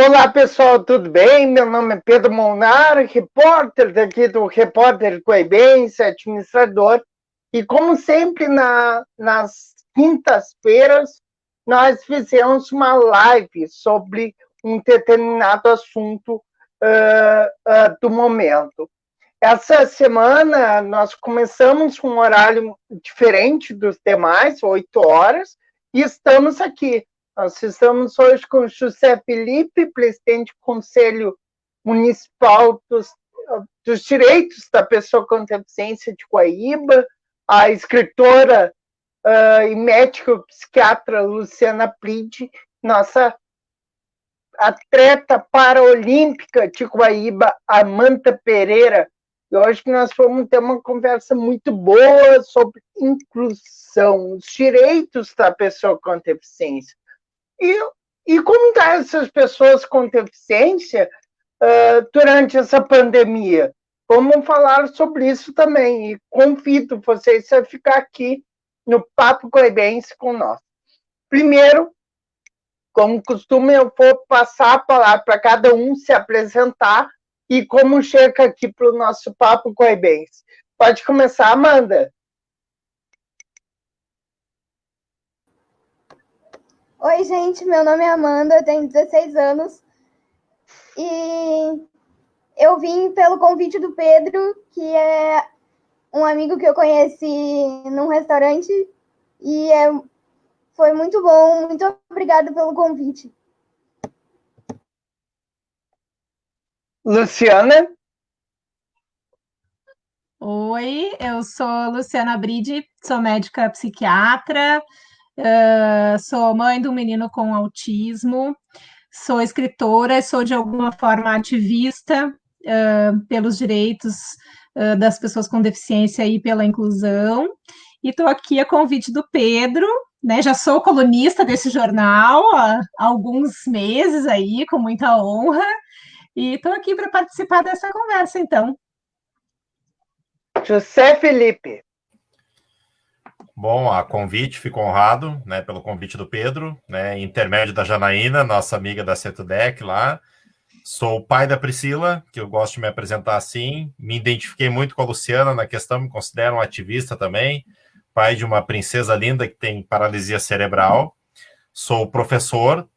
Olá, pessoal, tudo bem? Meu nome é Pedro Molnar, repórter daqui do Repórter Coibense, administrador. E, como sempre, nas quintas-feiras, nós fizemos uma live sobre um determinado assunto do momento. Essa semana, nós começamos com um horário diferente dos demais, 8 horas, e estamos aqui. Nós estamos hoje com o José Felipe, presidente do Conselho Municipal dos Direitos da Pessoa com Deficiência de Guaíba, a escritora e médico-psiquiatra Luciana Pride, nossa atleta paraolímpica de Guaíba, Amanda Pereira. E hoje nós vamos ter uma conversa muito boa sobre inclusão, os direitos da pessoa com deficiência. E como estão essas pessoas com deficiência durante essa pandemia? Vamos falar sobre isso também. E convido vocês a ficar aqui no Papo Coibense com nós. Primeiro, como costume, eu vou passar a palavra para cada um se apresentar e como chega aqui para o nosso Papo Coibense. Pode começar, Amanda. Oi, gente, meu nome é Amanda, eu tenho 16 anos e eu vim pelo convite do Pedro, que é um amigo que eu conheci num restaurante e foi muito bom. Muito obrigada pelo convite. Luciana? Oi, eu sou Luciana Bride, sou médica psiquiatra, sou mãe de um menino com autismo, sou escritora, sou de alguma forma ativista pelos direitos das pessoas com deficiência e pela inclusão, e estou aqui a convite do Pedro, né? Já sou colunista desse jornal há alguns meses aí, com muita honra, e estou aqui para participar dessa conversa, então. José Felipe. Bom, a convite, fico honrado, né, pelo convite do Pedro, né, intermédio da Janaína, nossa amiga da Cetudec lá. Sou o pai da Priscila, que eu gosto de me apresentar assim. Me identifiquei muito com a Luciana na questão, me considero um ativista também. Pai de uma princesa linda que tem paralisia cerebral. Sou professor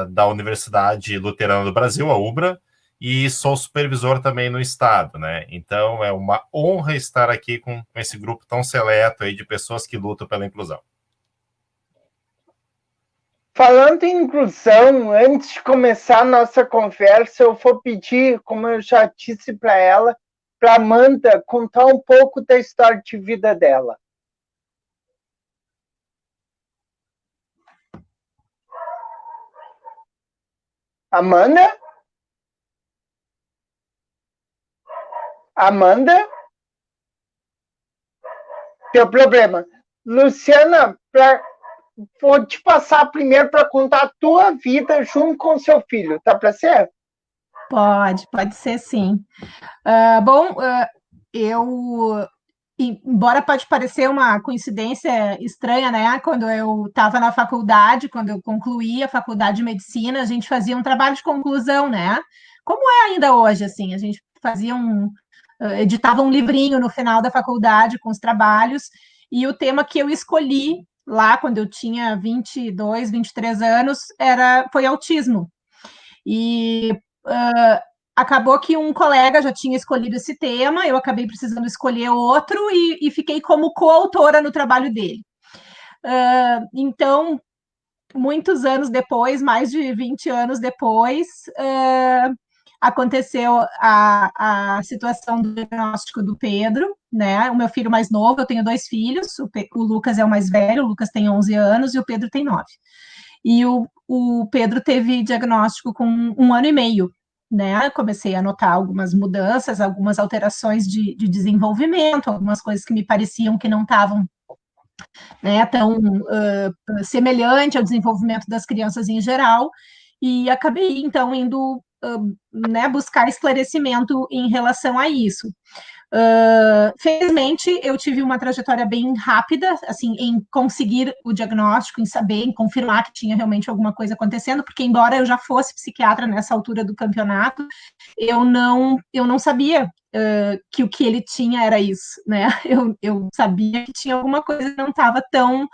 da Universidade Luterana do Brasil, a UBRA, e sou supervisor também no estado, né? Então é uma honra estar aqui com esse grupo tão seleto aí de pessoas que lutam pela inclusão. Falando em inclusão, antes de começar a nossa conversa, eu vou pedir, como eu já disse para ela, para Amanda contar um pouco da história de vida dela. Amanda? Amanda? Teu problema. Luciana, vou te passar primeiro para contar a tua vida junto com o seu filho, tá para ser? Pode ser sim. Embora pode parecer uma coincidência estranha, né? Quando eu estava na faculdade, quando eu concluí a faculdade de medicina, a gente fazia um trabalho de conclusão, né? Como é ainda hoje, assim, a gente fazia editava um livrinho no final da faculdade com os trabalhos, e o tema que eu escolhi lá quando eu tinha 22, 23 anos foi autismo. E acabou que um colega já tinha escolhido esse tema, eu acabei precisando escolher outro e fiquei como coautora no trabalho dele. Então, muitos anos depois, mais de 20 anos depois, aconteceu a situação do diagnóstico do Pedro, né? O meu filho mais novo, eu tenho 2 filhos, o Lucas é o mais velho, o Lucas tem 11 anos e o Pedro tem 9. E o Pedro teve diagnóstico com 1 ano e meio, né? Comecei a notar algumas mudanças, algumas alterações de desenvolvimento, algumas coisas que me pareciam que não estavam, né, tão semelhante ao desenvolvimento das crianças em geral, e acabei, então, indo né, buscar esclarecimento em relação a isso. Felizmente, eu tive uma trajetória bem rápida, assim, em conseguir o diagnóstico, em saber, em confirmar que tinha realmente alguma coisa acontecendo, porque embora eu já fosse psiquiatra nessa altura do campeonato, eu não sabia que o que ele tinha era isso, né? Eu sabia que tinha alguma coisa que não estava tão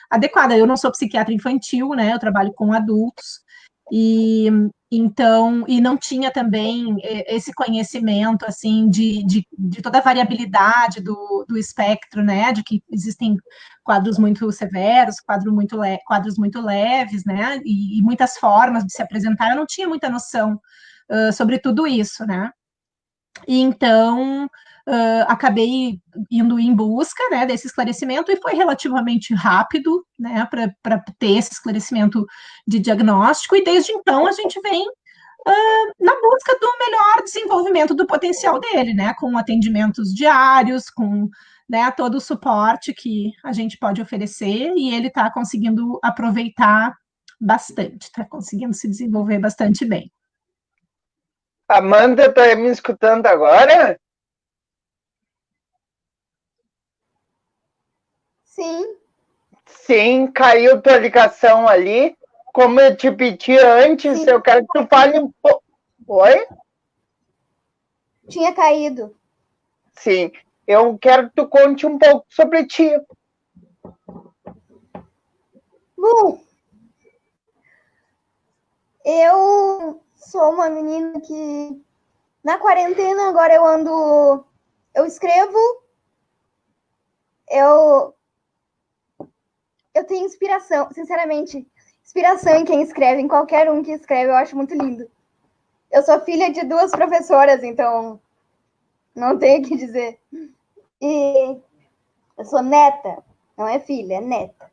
adequada. Eu não sou psiquiatra infantil, né? Eu trabalho com adultos, e então, e não tinha também esse conhecimento, assim, de toda a variabilidade do espectro, né, de que existem quadros muito severos, quadros muito leves, né, e muitas formas de se apresentar. Eu não tinha muita noção sobre tudo isso, né. E então, acabei indo em busca, né, desse esclarecimento, e foi relativamente rápido, né, para ter esse esclarecimento de diagnóstico, e desde então a gente vem na busca do melhor desenvolvimento do potencial dele, né, com atendimentos diários, com, né, todo o suporte que a gente pode oferecer, e ele está conseguindo aproveitar bastante, está conseguindo se desenvolver bastante bem. Amanda, tá me escutando agora? Sim. Sim, caiu tua ligação ali. Como eu te pedi antes, Sim. eu quero que tu fale um pouco. Oi? Tinha caído. Sim, eu quero que tu conte um pouco sobre ti. Bom, eu sou uma menina que na quarentena agora eu escrevo, eu tenho inspiração, sinceramente, inspiração em quem escreve, em qualquer um que escreve, eu acho muito lindo. Eu sou filha de 2 professoras, então não tenho o que dizer. E eu sou neta, não é filha, é neta.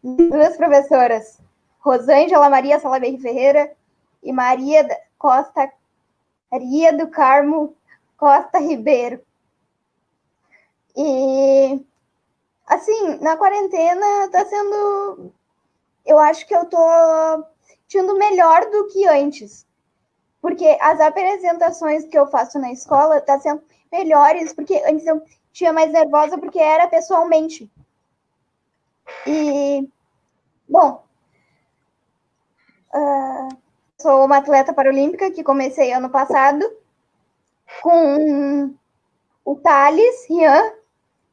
2 professoras, Rosângela Maria Salaberry Ferreira e Maria do Carmo Costa Ribeiro. E, assim, na quarentena tá sendo... Eu acho que eu tô sentindo melhor do que antes. Porque as apresentações que eu faço na escola tá sendo melhores, porque antes eu tinha mais nervosa porque era pessoalmente. E, bom, sou uma atleta paralímpica que comecei ano passado com o Thales Rian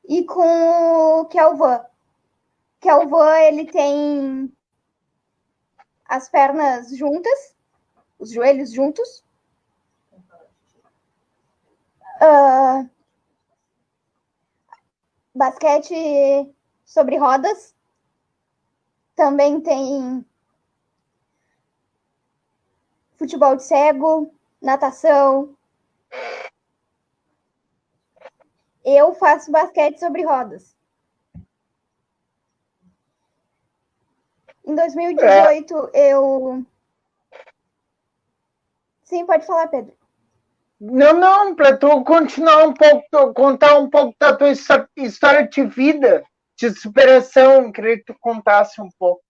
e com o Kelvan. Kelvan, ele tem as pernas juntas, os joelhos juntos. Basquete sobre rodas. Também tem futebol de cego, natação. Eu faço basquete sobre rodas. Em 2018, eu... Sim, pode falar, Pedro. Não, para tu continuar um pouco, contar um pouco da tua história de vida, de superação, queria que tu contasse um pouco.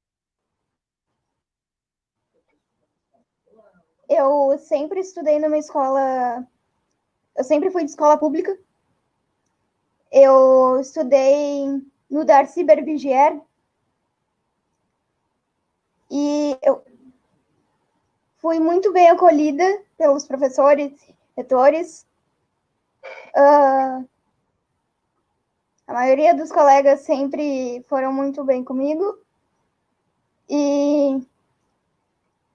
Eu sempre estudei numa escola... Eu sempre fui de escola pública. Eu estudei no Darcy Berbigier. E eu fui muito bem acolhida pelos professores, retores. A maioria dos colegas sempre foram muito bem comigo. E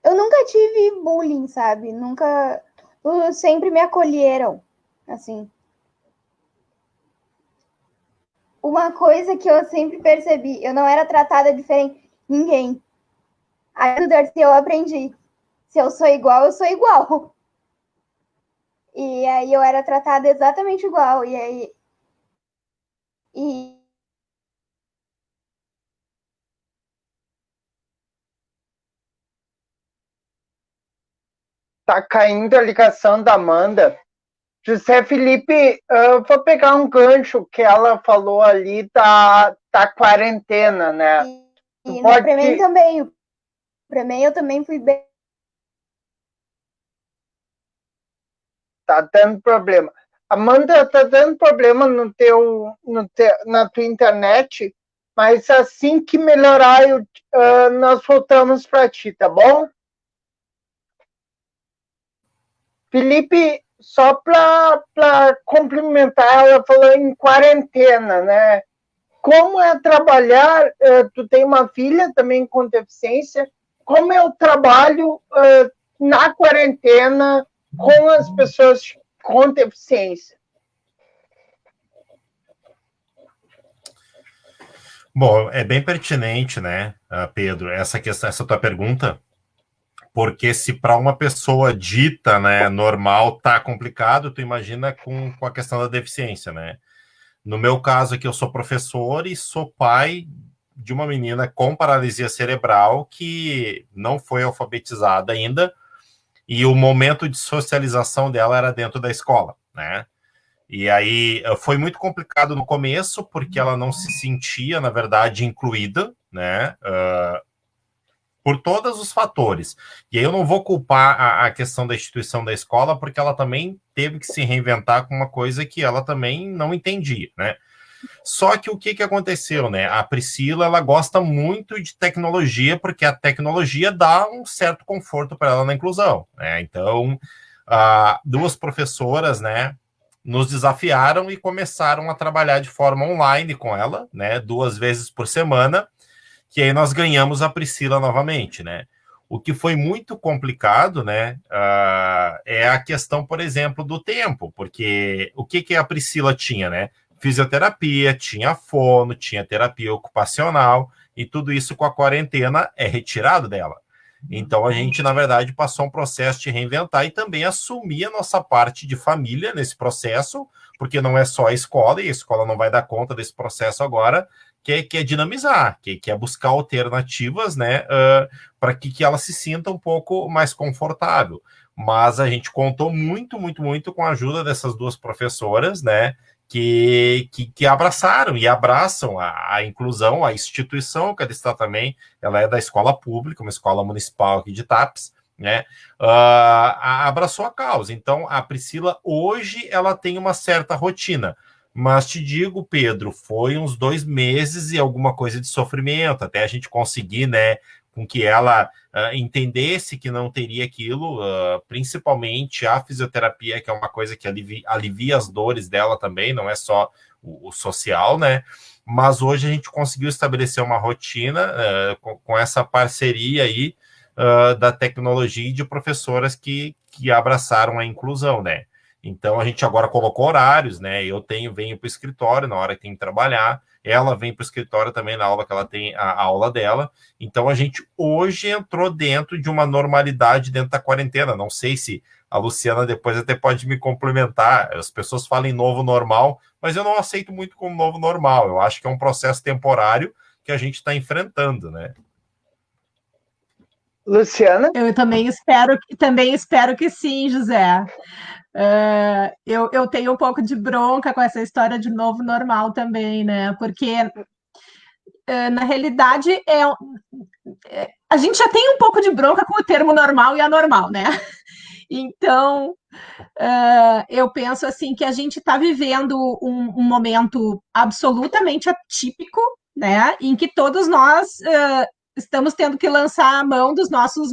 eu nunca tive bullying, sabe? Nunca... Sempre me acolheram, assim. Uma coisa que eu sempre percebi, eu não era tratada diferente de ninguém. Aí no Darcy eu aprendi. Se eu sou igual, eu sou igual. E aí eu era tratada exatamente igual. E aí... Tá caindo a ligação da Amanda. José Felipe, vou pegar um gancho que ela falou ali da quarentena, né? E no Premen também. O Premen eu também fui bem tá dando problema. Amanda, tá dando problema na tua internet, mas assim que melhorar, nós voltamos para ti, tá bom? Felipe, só para complementar, ela falou em quarentena, né? Como é trabalhar? Tu tem uma filha também com deficiência. Como é o trabalho na quarentena com as pessoas com deficiência? Bom, é bem pertinente, né, Pedro, essa questão, essa tua pergunta, porque se para uma pessoa dita, né, normal, tá complicado, tu imagina com a questão da deficiência, né? No meu caso aqui, eu sou professor e sou pai de uma menina com paralisia cerebral que não foi alfabetizada ainda, e o momento de socialização dela era dentro da escola, né? E aí foi muito complicado no começo, porque ela não se sentia, na verdade, incluída, né? Por todos os fatores. E aí eu não vou culpar a questão da instituição da escola, porque ela também teve que se reinventar com uma coisa que ela também não entendia, né? Só que o que aconteceu, né? A Priscila, ela gosta muito de tecnologia, porque a tecnologia dá um certo conforto para ela na inclusão, né? Então, duas professoras, né, nos desafiaram e começaram a trabalhar de forma online com ela, né, 2 vezes por semana, que aí nós ganhamos a Priscila novamente, né? O que foi muito complicado, né, é a questão, por exemplo, do tempo, porque o que a Priscila tinha, né? Fisioterapia, tinha fono, tinha terapia ocupacional, e tudo isso com a quarentena é retirado dela. Então a gente, na verdade, passou um processo de reinventar e também assumir a nossa parte de família nesse processo, porque não é só a escola, e a escola não vai dar conta desse processo agora, que é dinamizar, que é buscar alternativas, né, para que ela se sinta um pouco mais confortável. Mas a gente contou muito, muito, muito com a ajuda dessas duas professoras, né, que abraçaram e abraçam a inclusão, a instituição que ela está também, ela é da escola pública, uma escola municipal aqui de Tapes, né, abraçou a causa. Então, a Priscila, hoje, ela tem uma certa rotina, mas te digo, Pedro, foi uns 2 meses e alguma coisa de sofrimento, até a gente conseguir, né, com que ela entendesse que não teria aquilo, principalmente a fisioterapia, que é uma coisa que alivia as dores dela também, não é só o social, né? Mas hoje a gente conseguiu estabelecer uma rotina com essa parceria aí da tecnologia e de professoras que abraçaram a inclusão, né? Então a gente agora colocou horários, né? Eu venho para o escritório na hora que tem que trabalhar, ela vem para o escritório também na aula que ela tem, a aula dela. Então a gente hoje entrou dentro de uma normalidade dentro da quarentena. Não sei se a Luciana depois até pode me complementar. As pessoas falam em novo normal, mas eu não aceito muito como novo normal. Eu acho que é um processo temporário que a gente está enfrentando, né? Luciana? Eu também espero que sim, José. Eu tenho um pouco de bronca com essa história de novo normal também, né? Porque, na realidade, a gente já tem um pouco de bronca com o termo normal e anormal, né? Então, eu penso assim que a gente está vivendo um momento absolutamente atípico, né? Em que todos nós estamos tendo que lançar a mão dos nossos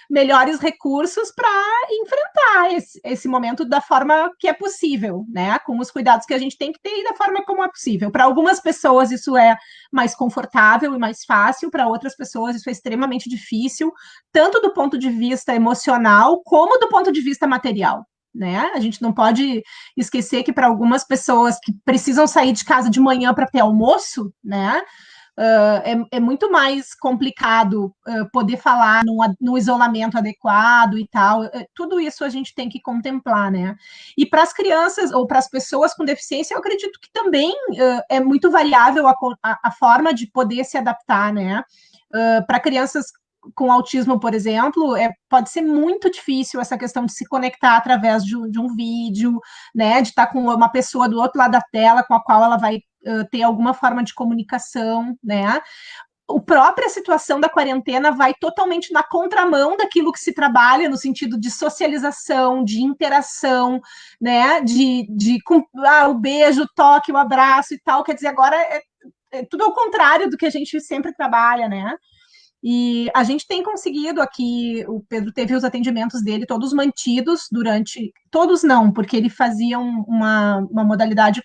melhores recursos para enfrentar esse momento da forma que é possível, né? Com os cuidados que a gente tem que ter e da forma como é possível. Para algumas pessoas isso é mais confortável e mais fácil, para outras pessoas isso é extremamente difícil, tanto do ponto de vista emocional como do ponto de vista material. Né? A gente não pode esquecer que para algumas pessoas que precisam sair de casa de manhã para ter almoço, né? É muito mais complicado poder falar num isolamento adequado e tal. Tudo isso a gente tem que contemplar, né? E para as crianças ou para as pessoas com deficiência, eu acredito que também é muito variável a forma de poder se adaptar, né? Para crianças com autismo, por exemplo, pode ser muito difícil essa questão de se conectar através de um vídeo, né? De estar com uma pessoa do outro lado da tela com a qual ela vai ter alguma forma de comunicação, né? a própria situação da quarentena vai totalmente na contramão daquilo que se trabalha no sentido de socialização, de interação, né, o beijo, o toque, o abraço e tal, quer dizer, agora é tudo ao contrário do que a gente sempre trabalha, né? E a gente tem conseguido aqui, o Pedro teve os atendimentos dele todos mantidos todos não, porque ele fazia uma modalidade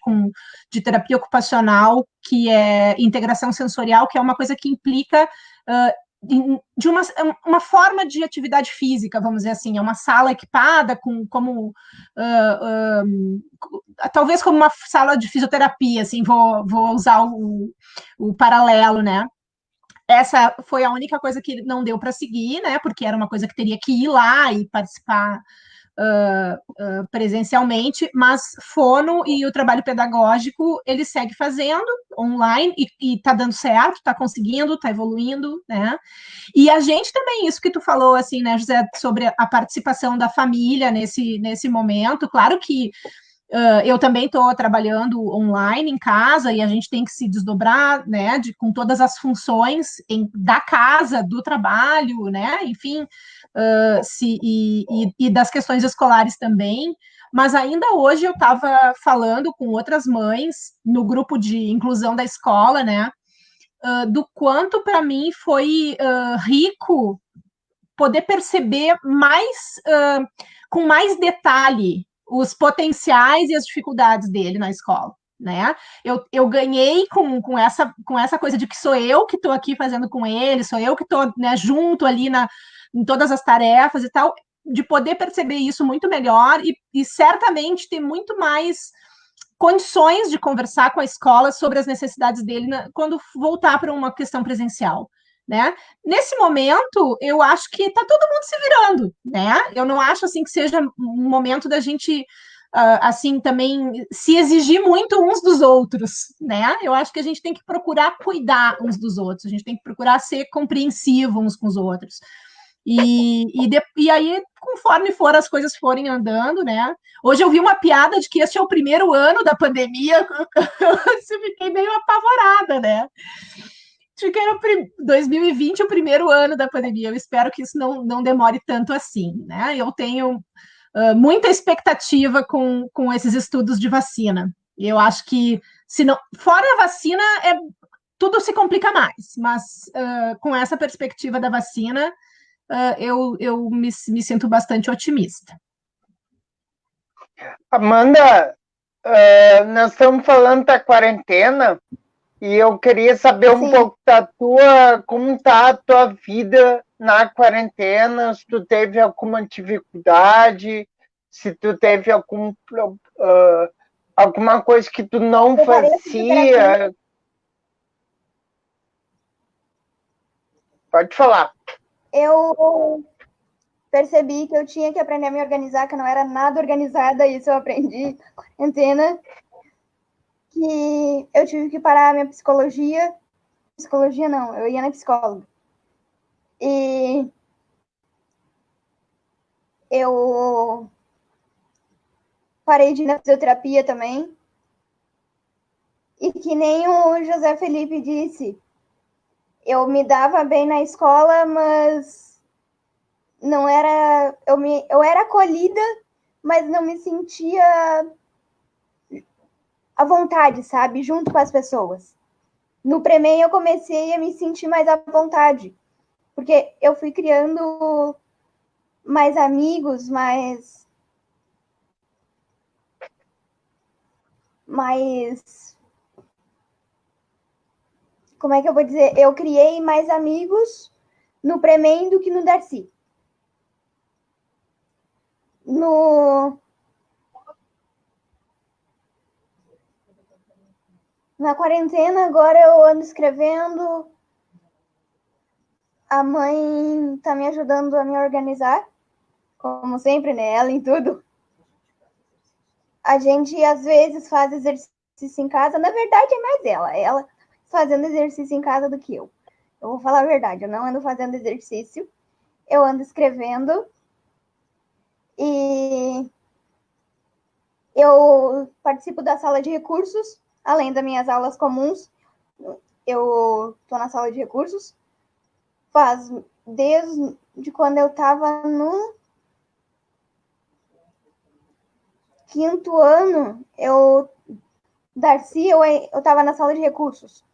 de terapia ocupacional, que é integração sensorial, que é uma coisa que implica de uma forma de atividade física, vamos dizer assim, é uma sala equipada talvez como uma sala de fisioterapia, assim, vou usar o paralelo, né? Essa foi a única coisa que não deu para seguir, né? Porque era uma coisa que teria que ir lá e participar presencialmente, mas fono e o trabalho pedagógico ele segue fazendo online e está dando certo, está conseguindo, está evoluindo, né? E a gente também, isso que tu falou, assim, né, José, sobre a participação da família nesse momento, claro que eu também estou trabalhando online em casa e a gente tem que se desdobrar, né, com todas as funções da casa, do trabalho, né, enfim, e das questões escolares também. Mas ainda hoje eu estava falando com outras mães no grupo de inclusão da escola, né, do quanto para mim foi rico poder perceber com mais detalhe os potenciais e as dificuldades dele na escola, né? Eu ganhei com essa coisa de que sou eu que estou aqui fazendo com ele, sou eu que estou, né, junto ali em todas as tarefas e tal, de poder perceber isso muito melhor e certamente ter muito mais condições de conversar com a escola sobre as necessidades dele quando voltar para uma questão presencial. Né? Nesse momento, eu acho que está todo mundo se virando, né? Eu não acho assim que seja um momento da gente assim também se exigir muito uns dos outros, né? Eu acho que a gente tem que procurar cuidar uns dos outros, a gente tem que procurar ser compreensivo uns com os outros. E aí, conforme as coisas forem andando, né? Hoje eu vi uma piada de que este é o primeiro ano da pandemia, eu fiquei meio apavorada, né? Que era 2020, o primeiro ano da pandemia. Eu espero que isso não demore tanto assim, né? Eu tenho muita expectativa com esses estudos de vacina. E eu acho que, se não, fora a vacina, tudo se complica mais. Mas com essa perspectiva da vacina, eu me sinto bastante otimista. Amanda, nós estamos falando da quarentena. E eu queria saber um pouco como está a tua vida na quarentena, se tu teve alguma dificuldade, se tu teve alguma coisa que tu não fazia. Pode falar. Eu percebi que eu tinha que aprender a me organizar, que eu não era nada organizada, isso eu aprendi na quarentena. Que eu tive que parar a minha psicologia. Psicologia não, eu ia na psicóloga. E eu parei de ir na fisioterapia também. E que nem o José Felipe disse, eu me dava bem na escola, mas não era... Eu era acolhida, mas não me sentia à vontade, sabe? Junto com as pessoas. No Premem eu comecei a me sentir mais à vontade, porque eu fui criando mais amigos, mais como é que eu vou dizer? Eu criei mais amigos no Premem do que no Darcy. Na quarentena, agora eu ando escrevendo. A mãe tá me ajudando a me organizar, como sempre, né? Ela em tudo. A gente, às vezes, faz exercício em casa. Na verdade, é mais ela fazendo exercício em casa do que eu. Eu vou falar a verdade, eu não ando fazendo exercício. Eu ando escrevendo. E eu participo da sala de recursos, além das minhas aulas comuns. eu tô na sala de recursos faz desde quando eu tava no 5º ano. Darcy, eu tava na sala de recursos.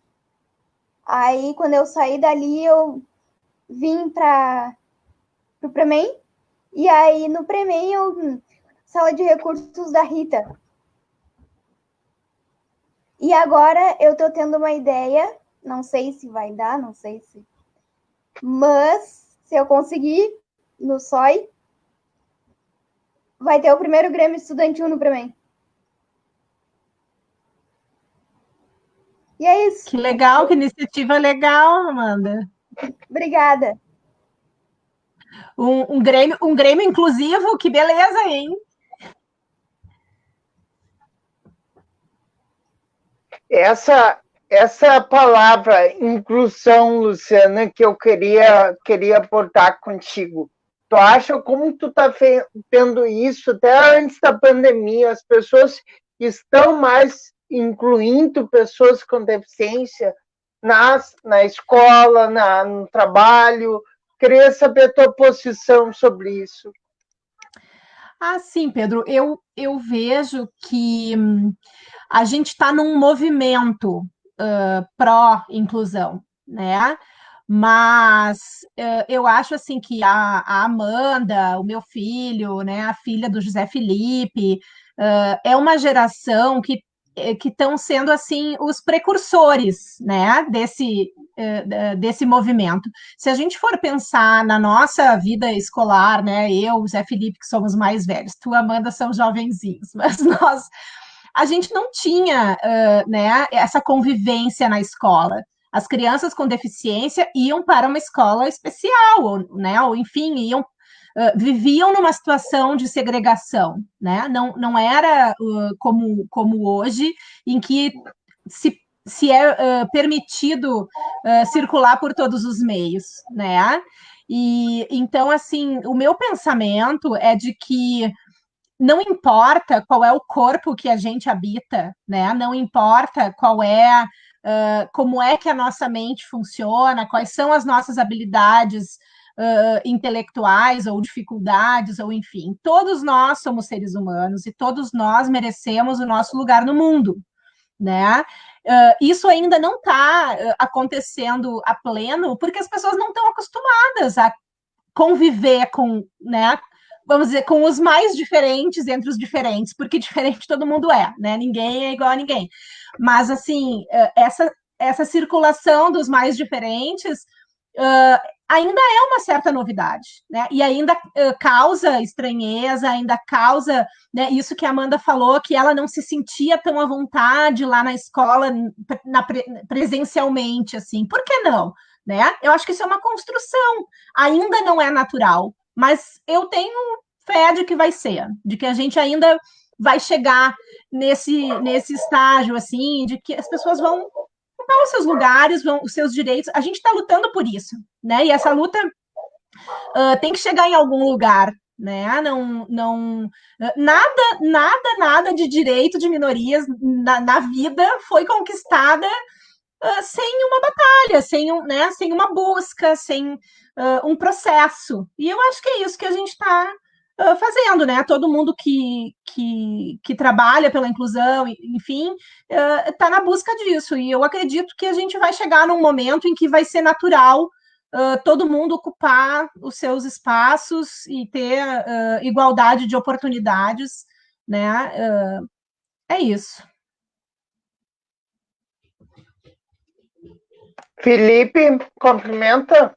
Aí, quando eu saí dali, eu vim pro Premen. E aí, no Premen, sala de recursos da Rita. E agora eu tô tendo uma ideia, não sei se vai dar, não sei se... Mas, se eu conseguir, no SOI, vai ter o primeiro Grêmio Estudantil no Premen. E é isso. Que legal, que iniciativa legal, Amanda. Obrigada. Um Grêmio inclusivo, que beleza, hein? Essa palavra inclusão, Luciana, que eu queria aportar contigo. Tu acha como tu tá vendo isso até antes da pandemia? As pessoas estão mais incluindo pessoas com deficiência na escola, no trabalho. Queria saber a tua posição sobre isso. Ah, sim, Pedro, eu vejo que a gente está num movimento pró-inclusão, né? Mas eu acho assim que a Amanda, o meu filho, né, a filha do José Felipe, é uma geração que estão sendo assim os precursores, né, desse movimento. Se a gente for pensar na nossa vida escolar, né, eu, o Zé Felipe, que somos mais velhos, tu, Amanda, são jovenzinhos, mas a gente não tinha, né, essa convivência na escola. As crianças com deficiência iam para uma escola especial, ou enfim, viviam numa situação de segregação, né? Não era como hoje, em que se é permitido circular por todos os meios, né? E então, assim, o meu pensamento é de que não importa qual é o corpo que a gente habita, né? Não importa como é que a nossa mente funciona, quais são as nossas habilidades intelectuais ou dificuldades, ou enfim, todos nós somos seres humanos e todos nós merecemos o nosso lugar no mundo, né? Isso ainda não está acontecendo a pleno, porque as pessoas não estão acostumadas a conviver com, né, vamos dizer, com os mais diferentes entre os diferentes, porque diferente todo mundo é, né? Ninguém é igual a ninguém. Mas, assim, essa circulação dos mais diferentes ainda é uma certa novidade, né? E ainda causa estranheza, ainda causa, né, isso que a Amanda falou, que ela não se sentia tão à vontade lá na escola, presencialmente, assim. Por que não? Né? Eu acho que isso é uma construção, ainda não é natural, mas eu tenho fé de que vai ser, de que a gente ainda vai chegar nesse estágio, assim, de que as pessoas vão ocupar os seus lugares, os seus direitos. A gente está lutando por isso, né? E essa luta tem que chegar em algum lugar, né? Nada de direito de minorias na vida foi conquistada sem uma batalha, sem uma busca, sem um processo. E eu acho que é isso que a gente está fazendo, né? Todo mundo que trabalha pela inclusão, enfim, está na busca disso. E eu acredito que a gente vai chegar num momento em que vai ser natural todo mundo ocupar os seus espaços e ter igualdade de oportunidades, né? É isso. Felipe, complementa.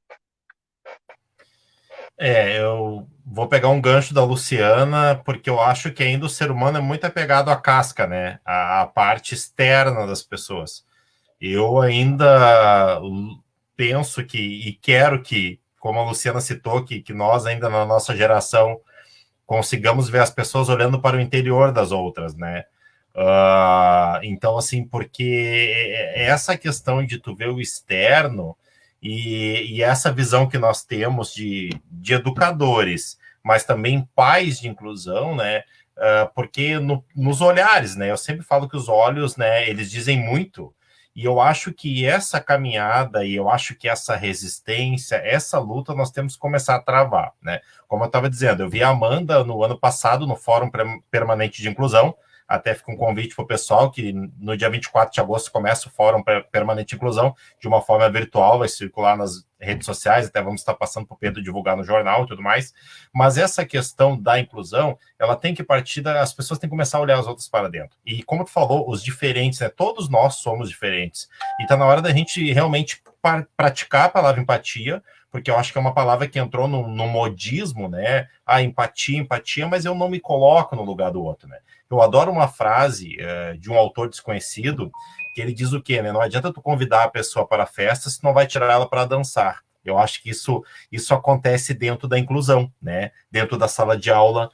Eu vou pegar um gancho da Luciana, porque eu acho que ainda o ser humano é muito apegado à casca, né? À parte externa das pessoas. Eu ainda penso e quero que, como a Luciana citou, que nós ainda na nossa geração consigamos ver as pessoas olhando para o interior das outras, né? Então, assim, porque essa questão de tu ver o externo e essa visão que nós temos de educadores, mas também pais de inclusão, né? Porque nos olhares, né? Eu sempre falo que os olhos, né? Eles dizem muito. E eu acho que essa caminhada, e eu acho que essa resistência, essa luta, nós temos que começar a travar, né? Como eu estava dizendo, eu vi a Amanda no ano passado no Fórum Permanente de Inclusão, até fica um convite para o pessoal que no dia 24 de agosto começa o Fórum Permanente de Inclusão, de uma forma virtual, vai circular nas redes sociais, até vamos estar passando para o Pedro divulgar no jornal e tudo mais, mas essa questão da inclusão, ela tem que partir as pessoas têm que começar a olhar as outras para dentro. E como tu falou, os diferentes, né? Todos nós somos diferentes. E está na hora da gente realmente praticar a palavra empatia, porque eu acho que é uma palavra que entrou no modismo, né? Empatia, mas eu não me coloco no lugar do outro, né? Eu adoro uma frase de um autor desconhecido, que ele diz o quê, né? Não adianta tu convidar a pessoa para a festa se tu não vai tirar ela para dançar. Eu acho que isso acontece dentro da inclusão, né? Dentro da sala de aula,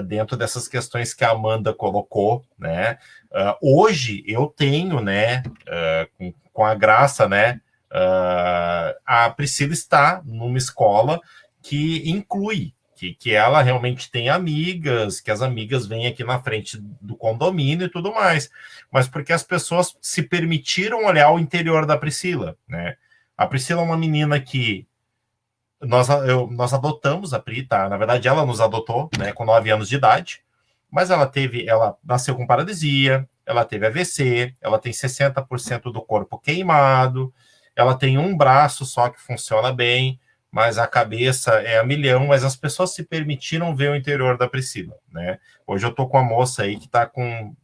dentro dessas questões que a Amanda colocou, né? Hoje eu tenho, né? Com a graça, né? A Priscila está numa escola que inclui, que ela realmente tem amigas, que as amigas vêm aqui na frente do condomínio e tudo mais, mas porque as pessoas se permitiram olhar o interior da Priscila, né? A Priscila é uma menina que nós adotamos a Pri, tá? Na verdade, ela nos adotou, né, com 9 anos de idade, mas ela nasceu com paralisia, ela teve AVC, ela tem 60% do corpo queimado, ela tem um braço só que funciona bem, mas a cabeça é a milhão, mas as pessoas se permitiram ver o interior da Priscila, né? Hoje eu tô com a moça aí que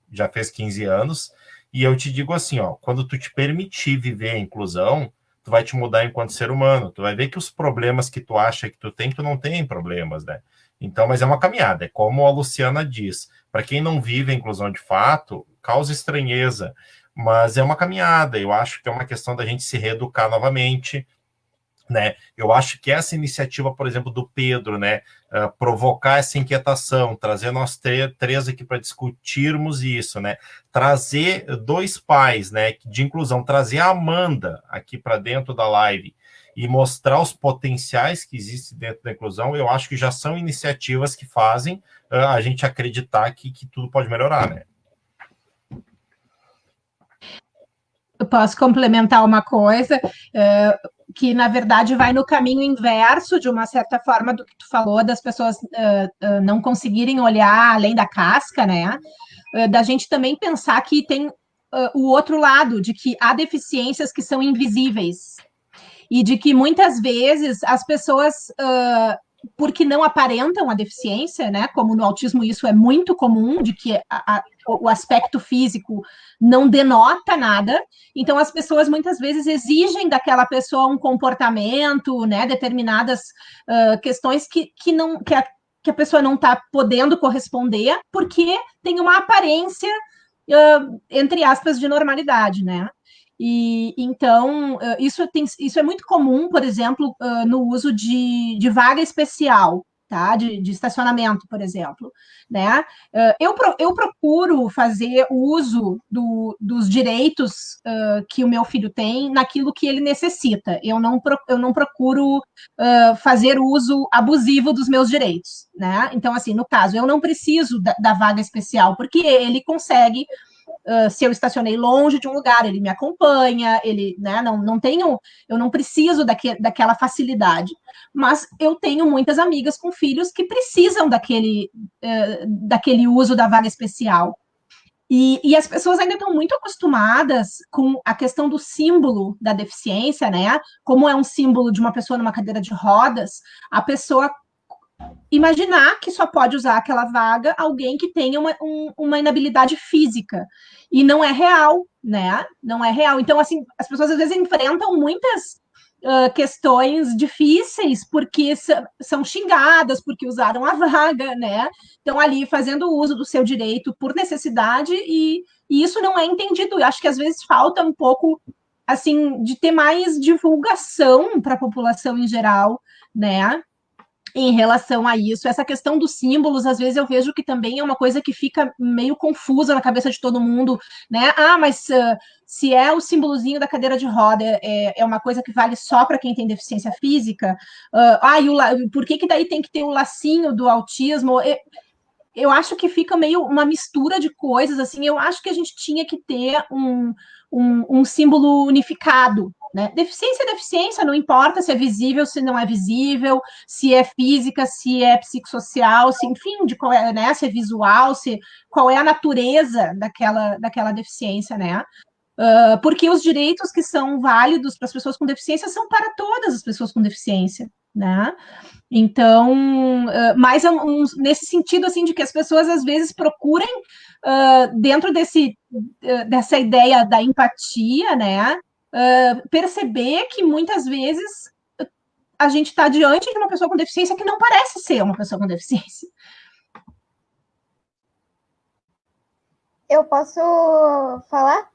já fez 15 anos, e eu te digo assim, ó, quando tu te permitir viver a inclusão, tu vai te mudar enquanto ser humano, tu vai ver que os problemas que tu acha que tu não tem problemas, né? Então, mas é uma caminhada, é como a Luciana diz, para quem não vive a inclusão de fato, causa estranheza, mas é uma caminhada, eu acho que é uma questão da gente se reeducar novamente, né? Eu acho que essa iniciativa, por exemplo, do Pedro, né, provocar essa inquietação, trazer nós três aqui para discutirmos isso, né, trazer 2 pais, né, de inclusão, trazer a Amanda aqui para dentro da live e mostrar os potenciais que existem dentro da inclusão, eu acho que já são iniciativas que fazem a gente acreditar que tudo pode melhorar, né? Eu posso complementar uma coisa, que na verdade vai no caminho inverso, de uma certa forma, do que tu falou, das pessoas não conseguirem olhar além da casca, né? Da gente também pensar que tem o outro lado, de que há deficiências que são invisíveis, e de que muitas vezes as pessoas, porque não aparentam a deficiência, né? Como no autismo isso é muito comum, de que o aspecto físico não denota nada, então as pessoas muitas vezes exigem daquela pessoa um comportamento, né? Determinadas questões que a pessoa não está podendo corresponder, porque tem uma aparência, entre aspas, de normalidade, né? E então isso é muito comum, por exemplo, no uso de vaga especial, tá? De estacionamento, por exemplo, né? Eu procuro fazer o uso dos direitos que o meu filho tem naquilo que ele necessita. Eu não procuro fazer uso abusivo dos meus direitos, né? Então, assim, no caso, eu não preciso da vaga especial, porque ele consegue. Se eu estacionei longe de um lugar, ele me acompanha, ele, né, eu não preciso daquela facilidade. Mas eu tenho muitas amigas com filhos que precisam daquele uso da vaga especial. E as pessoas ainda estão muito acostumadas com a questão do símbolo da deficiência, né? Como é um símbolo de uma pessoa numa cadeira de rodas, a pessoa imaginar que só pode usar aquela vaga alguém que tenha uma inabilidade física. E não é real, né? Não é real. Então, assim, as pessoas às vezes enfrentam muitas questões difíceis porque são xingadas, porque usaram a vaga, né? Estão ali fazendo uso do seu direito por necessidade e isso não é entendido. Eu acho que às vezes falta um pouco, assim, de ter mais divulgação para a população em geral, né? Em relação a isso, essa questão dos símbolos, às vezes eu vejo que também é uma coisa que fica meio confusa na cabeça de todo mundo, né? Mas se é o símbolozinho da cadeira de roda, é uma coisa que vale só para quem tem deficiência física? Por que daí tem que ter o lacinho do autismo? Eu acho que fica meio uma mistura de coisas, assim, eu acho que a gente tinha que ter um um símbolo unificado, né? Deficiência é deficiência, não importa se é visível, se não é visível, se é física, se é psicossocial, se, enfim, de qual é, né? Se é visual, qual é a natureza daquela deficiência, né? Porque os direitos que são válidos para as pessoas com deficiência são para todas as pessoas com deficiência, né? Então, mais nesse sentido, assim, de que as pessoas, às vezes, procurem, dentro dessa ideia da empatia, né, perceber que, muitas vezes, a gente está diante de uma pessoa com deficiência que não parece ser uma pessoa com deficiência. Eu posso falar?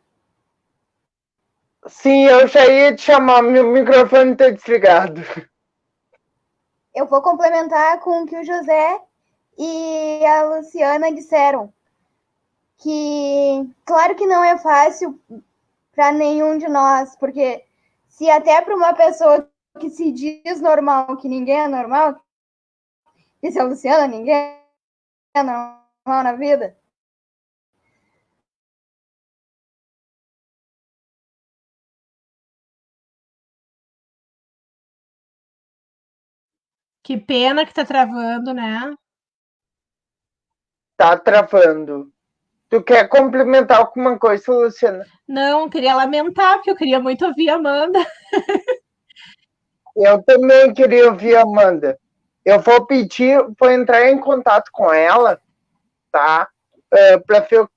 Sim, eu já ia te chamar, meu microfone está desligado. Eu vou complementar com o que o José e a Luciana disseram. Que, claro que não é fácil para nenhum de nós, porque se até para uma pessoa que se diz normal, que ninguém é normal, e se a Luciana, ninguém é normal na vida. Que pena que tá travando, né? Tá travando. Tu quer complementar alguma coisa, Luciana? Não, queria lamentar, porque eu queria muito ouvir a Amanda. Eu também queria ouvir a Amanda. Eu vou pedir, vou entrar em contato com ela, tá? Para ver o que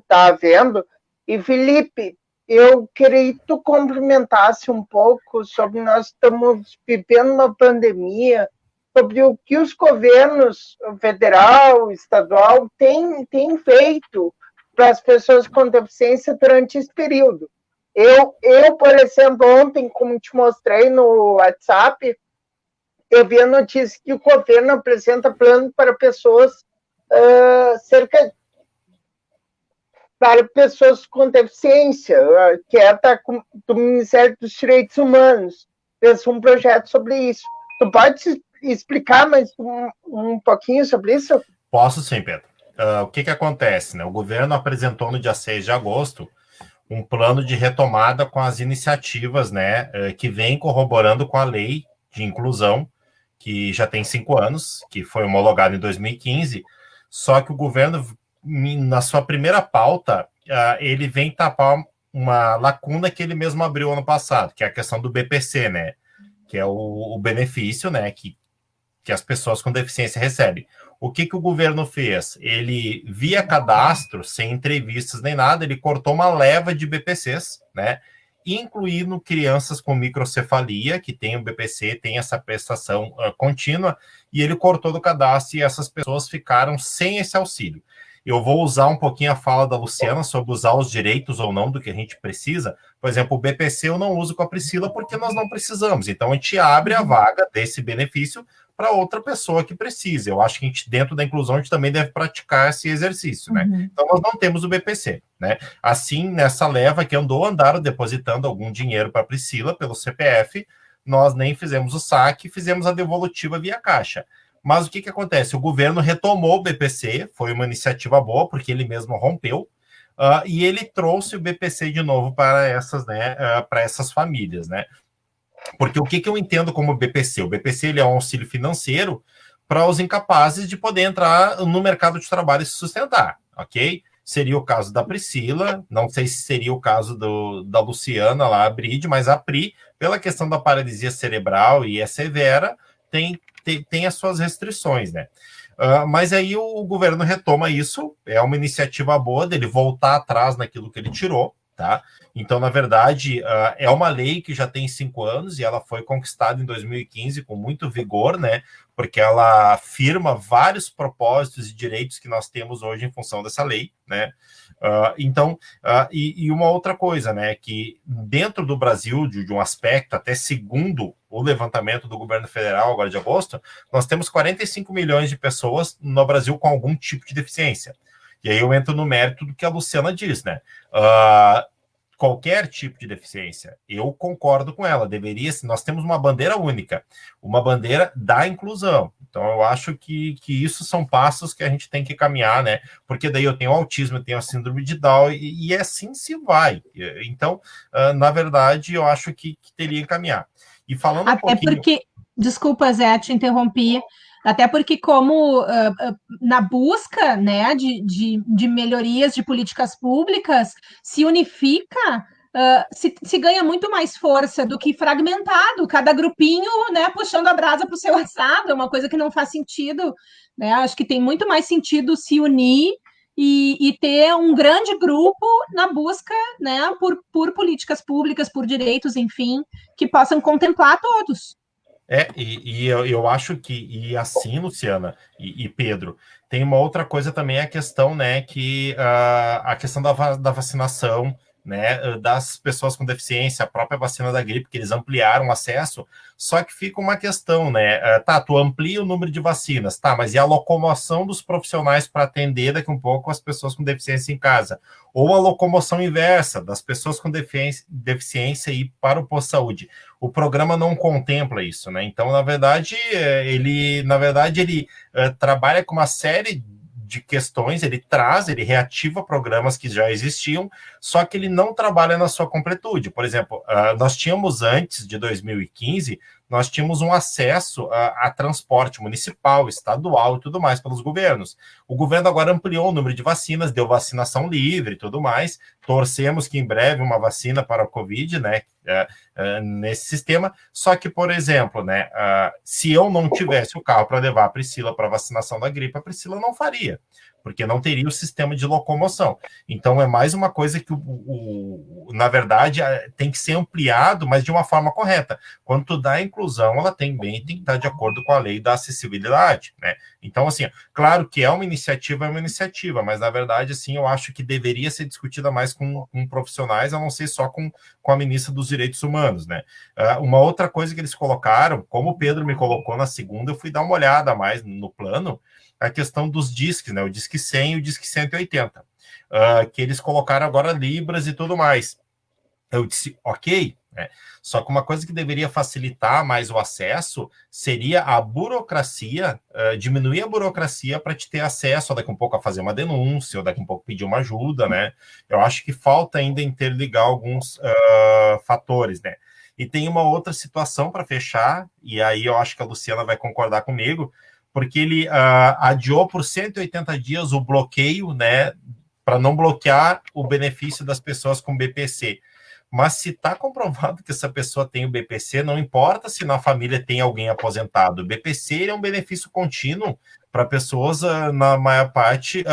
tá havendo. E, Felipe, eu queria que tu complementasse um pouco sobre nós estamos vivendo uma pandemia, sobre o que os governos federal, estadual têm feito para as pessoas com deficiência durante esse período. Eu, por exemplo, ontem, como te mostrei no WhatsApp, eu vi a notícia que o governo apresenta plano para pessoas, para pessoas com deficiência, que é do Ministério dos Direitos Humanos, fez um projeto sobre isso. Tu pode explicar mais um pouquinho sobre isso? Posso sim, Pedro. O que acontece, né? O governo apresentou no dia 6 de agosto um plano de retomada com as iniciativas, né, que vem corroborando com a lei de inclusão, que já tem 5 anos, que foi homologada em 2015, só que o governo, na sua primeira pauta, ele vem tapar uma lacuna que ele mesmo abriu ano passado, que é a questão do BPC, né, que é o benefício, né, que as pessoas com deficiência recebem. O que o governo fez? Ele, via cadastro, sem entrevistas nem nada, ele cortou uma leva de BPCs, né? Incluindo crianças com microcefalia, que tem o BPC, tem essa prestação contínua, e ele cortou do cadastro e essas pessoas ficaram sem esse auxílio. Eu vou usar um pouquinho a fala da Luciana sobre usar os direitos ou não do que a gente precisa. Por exemplo, o BPC eu não uso com a Priscila porque nós não precisamos. Então, a gente abre a vaga desse benefício para outra pessoa que precisa. Eu acho que a gente, dentro da inclusão, a gente também deve praticar esse exercício, né? Então, nós não temos o BPC, né? Assim, nessa leva que andaram depositando algum dinheiro para a Priscila pelo CPF, nós nem fizemos o saque, fizemos a devolutiva via Caixa. Mas o que acontece? O governo retomou o BPC, foi uma iniciativa boa, porque ele mesmo rompeu, e ele trouxe o BPC de novo para essas, né, para essas famílias, né? Porque o que eu entendo como BPC? O BPC ele é um auxílio financeiro para os incapazes de poder entrar no mercado de trabalho e se sustentar, ok? Seria o caso da Priscila, não sei se seria o caso da Luciana lá, a Bride, mas a Pri, pela questão da paralisia cerebral e é severa, tem as suas restrições, né? Mas aí o governo retoma isso, é uma iniciativa boa dele voltar atrás naquilo que ele tirou, tá? Então, na verdade, é uma lei que já tem 5 anos e ela foi conquistada em 2015 com muito vigor, né? Porque ela afirma vários propósitos e direitos que nós temos hoje em função dessa lei, né? E uma outra coisa, né? Que dentro do Brasil, de um aspecto, até segundo o levantamento do governo federal agora de agosto, nós temos 45 milhões de pessoas no Brasil com algum tipo de deficiência. E aí eu entro no mérito do que a Luciana diz, né? qualquer tipo de deficiência. Eu concordo com ela. Nós temos uma bandeira única, uma bandeira da inclusão. Então, eu acho que isso são passos que a gente tem que caminhar, né? Porque daí eu tenho autismo, eu tenho a síndrome de Down, e assim se vai. Então, na verdade, eu acho que teria que caminhar. E falando Até porque, desculpa, Zé, te interrompi, até porque como na busca, né, de melhorias de políticas públicas, se unifica, se ganha muito mais força do que fragmentado, cada grupinho, né, puxando a brasa para o seu assado, é uma coisa que não faz sentido, né, acho que tem muito mais sentido se unir e ter um grande grupo na busca, né, por políticas públicas, por direitos, enfim, que possam contemplar todos. Eu acho que, e assim, Luciana e Pedro, tem uma outra coisa também, a questão, né, que a questão da vacinação, né, das pessoas com deficiência, a própria vacina da gripe, que eles ampliaram o acesso, só que fica uma questão, né, tá, tu amplia o número de vacinas, tá, mas e a locomoção dos profissionais para atender daqui um pouco as pessoas com deficiência em casa? Ou a locomoção inversa, das pessoas com deficiência ir para o posto-saúde? O programa não contempla isso, né? Então, na verdade, ele trabalha com uma série de questões, ele reativa programas que já existiam, só que ele não trabalha na sua completude. Por exemplo, nós tínhamos antes de 2015, nós tínhamos um acesso a transporte municipal, estadual e tudo mais pelos governos. O governo agora ampliou o número de vacinas, deu vacinação livre e tudo mais. Torcemos que em breve uma vacina para a Covid, né, nesse sistema. Só que, por exemplo, né, se eu não tivesse o carro para levar a Priscila para a vacinação da gripe, a Priscila não faria, porque não teria o sistema de locomoção. Então, é mais uma coisa que, na verdade, tem que ser ampliado, mas de uma forma correta. Quando tu dá a inclusão, ela tem que estar de acordo com a lei da acessibilidade, né? Então, assim, claro que é uma iniciativa, mas, na verdade, assim, eu acho que deveria ser discutida mais com profissionais, a não ser só com a ministra dos Direitos Humanos, né? Uma outra coisa que eles colocaram, como o Pedro me colocou na segunda, eu fui dar uma olhada mais no plano, a questão dos disques, né? O disque 100 e o disque 180, que eles colocaram agora libras e tudo mais. Eu disse, ok, né? Só que uma coisa que deveria facilitar mais o acesso seria a burocracia, diminuir a burocracia para te ter acesso, daqui um pouco a fazer uma denúncia, ou daqui um pouco pedir uma ajuda, né? Eu acho que falta ainda interligar alguns fatores, né? E tem uma outra situação para fechar, e aí eu acho que a Luciana vai concordar comigo, porque ele adiou por 180 dias o bloqueio, né, para não bloquear o benefício das pessoas com BPC. Mas se está comprovado que essa pessoa tem o BPC, não importa se na família tem alguém aposentado. O BPC é um benefício contínuo para pessoas, na maior parte,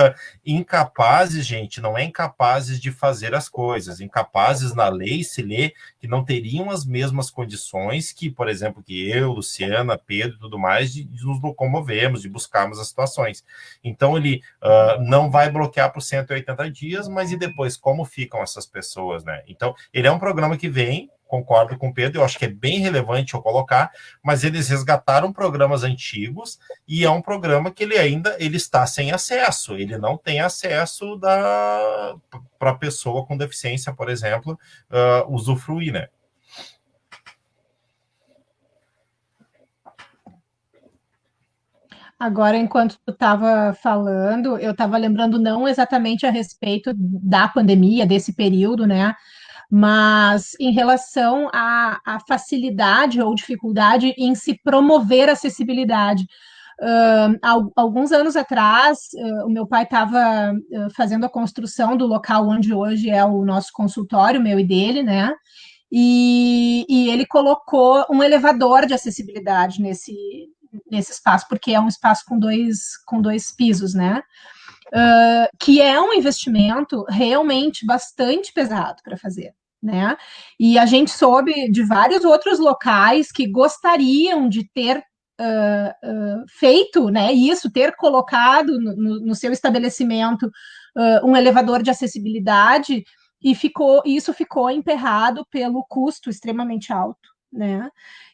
incapazes, gente, não é incapazes de fazer as coisas. Incapazes na lei se lê que não teriam as mesmas condições que, por exemplo, que eu, Luciana, Pedro e tudo mais, de nos locomovermos, de buscarmos as situações. Então, ele não vai bloquear por 180 dias, mas e depois, como ficam essas pessoas, né? Então, ele é um programa que vem, concordo com o Pedro, eu acho que é bem relevante eu colocar, mas eles resgataram programas antigos e é um programa que ele está sem acesso, ele não tem acesso para a pessoa com deficiência, por exemplo, usufruir, né? Agora, enquanto tu estava falando, eu estava lembrando não exatamente a respeito da pandemia, desse período, né? Mas em relação à facilidade ou dificuldade em se promover acessibilidade. Alguns anos atrás, o meu pai estava fazendo a construção do local onde hoje é o nosso consultório, meu e dele, né? E ele colocou um elevador de acessibilidade nesse espaço, porque é um espaço com dois pisos, né? Que é um investimento realmente bastante pesado para fazer, né? E a gente soube de vários outros locais que gostariam de ter feito, né, isso, ter colocado no seu estabelecimento um elevador de acessibilidade e isso ficou emperrado pelo custo extremamente alto, né?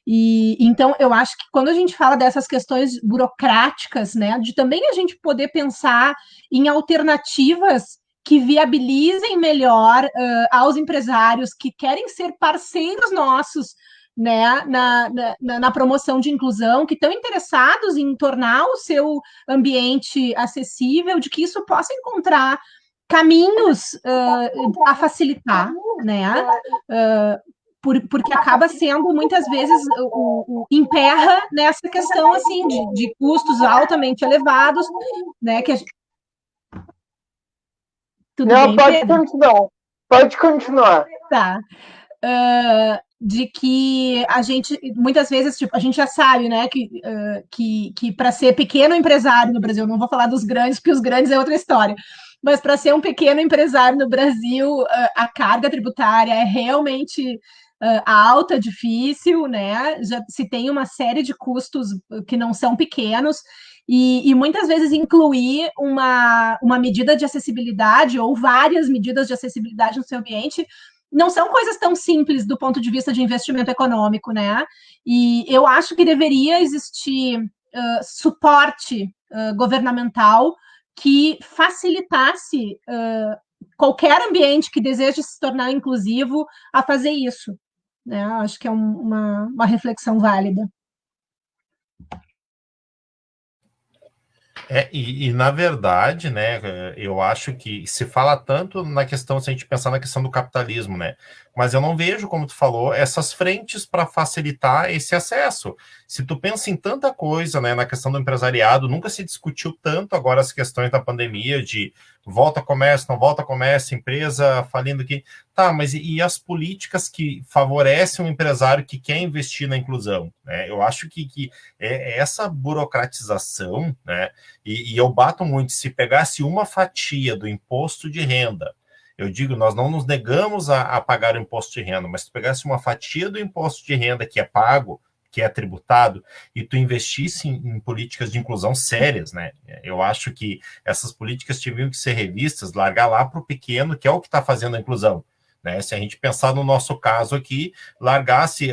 E então eu acho que quando a gente fala dessas questões burocráticas, né, de também a gente poder pensar em alternativas que viabilizem melhor aos empresários que querem ser parceiros nossos, né, na promoção de inclusão, que estão interessados em tornar o seu ambiente acessível, de que isso possa encontrar caminhos a facilitar, né? Porque acaba sendo, muitas vezes, emperra nessa questão assim, de custos altamente elevados, né? Tudo Não, bem, pode Pedro? continuar. Pode continuar. Tá. De que a gente, muitas vezes, tipo, a gente já sabe, né, que para ser pequeno empresário no Brasil, não vou falar dos grandes, porque os grandes é outra história, mas para ser um pequeno empresário no Brasil, a carga tributária é realmente alta, difícil, né? Já se tem uma série de custos que não são pequenos, e muitas vezes incluir uma medida de acessibilidade ou várias medidas de acessibilidade no seu ambiente não são coisas tão simples do ponto de vista de investimento econômico, né? E eu acho que deveria existir suporte governamental que facilitasse qualquer ambiente que deseje se tornar inclusivo a fazer isso, né? Acho que é uma reflexão válida. Na verdade, né, eu acho que se fala tanto na questão, se a gente pensar na questão do capitalismo, né, mas eu não vejo, como tu falou, essas frentes para facilitar esse acesso. Se tu pensa em tanta coisa, né, na questão do empresariado, nunca se discutiu tanto agora as questões da pandemia, de volta comércio, não volta comércio, empresa falindo aqui. Tá, mas e as políticas que favorecem o empresário que quer investir na inclusão? Né? Eu acho que essa burocratização, né, e eu bato muito, se pegasse uma fatia do imposto de renda, eu digo, nós não nos negamos a pagar o imposto de renda, mas se pegasse uma fatia do imposto de renda que é pago, que é tributado, e tu investisse em políticas de inclusão sérias, né? Eu acho que essas políticas teriam que ser revistas, largar lá para o pequeno, que é o que está fazendo a inclusão. Né? Se a gente pensar no nosso caso aqui, largasse,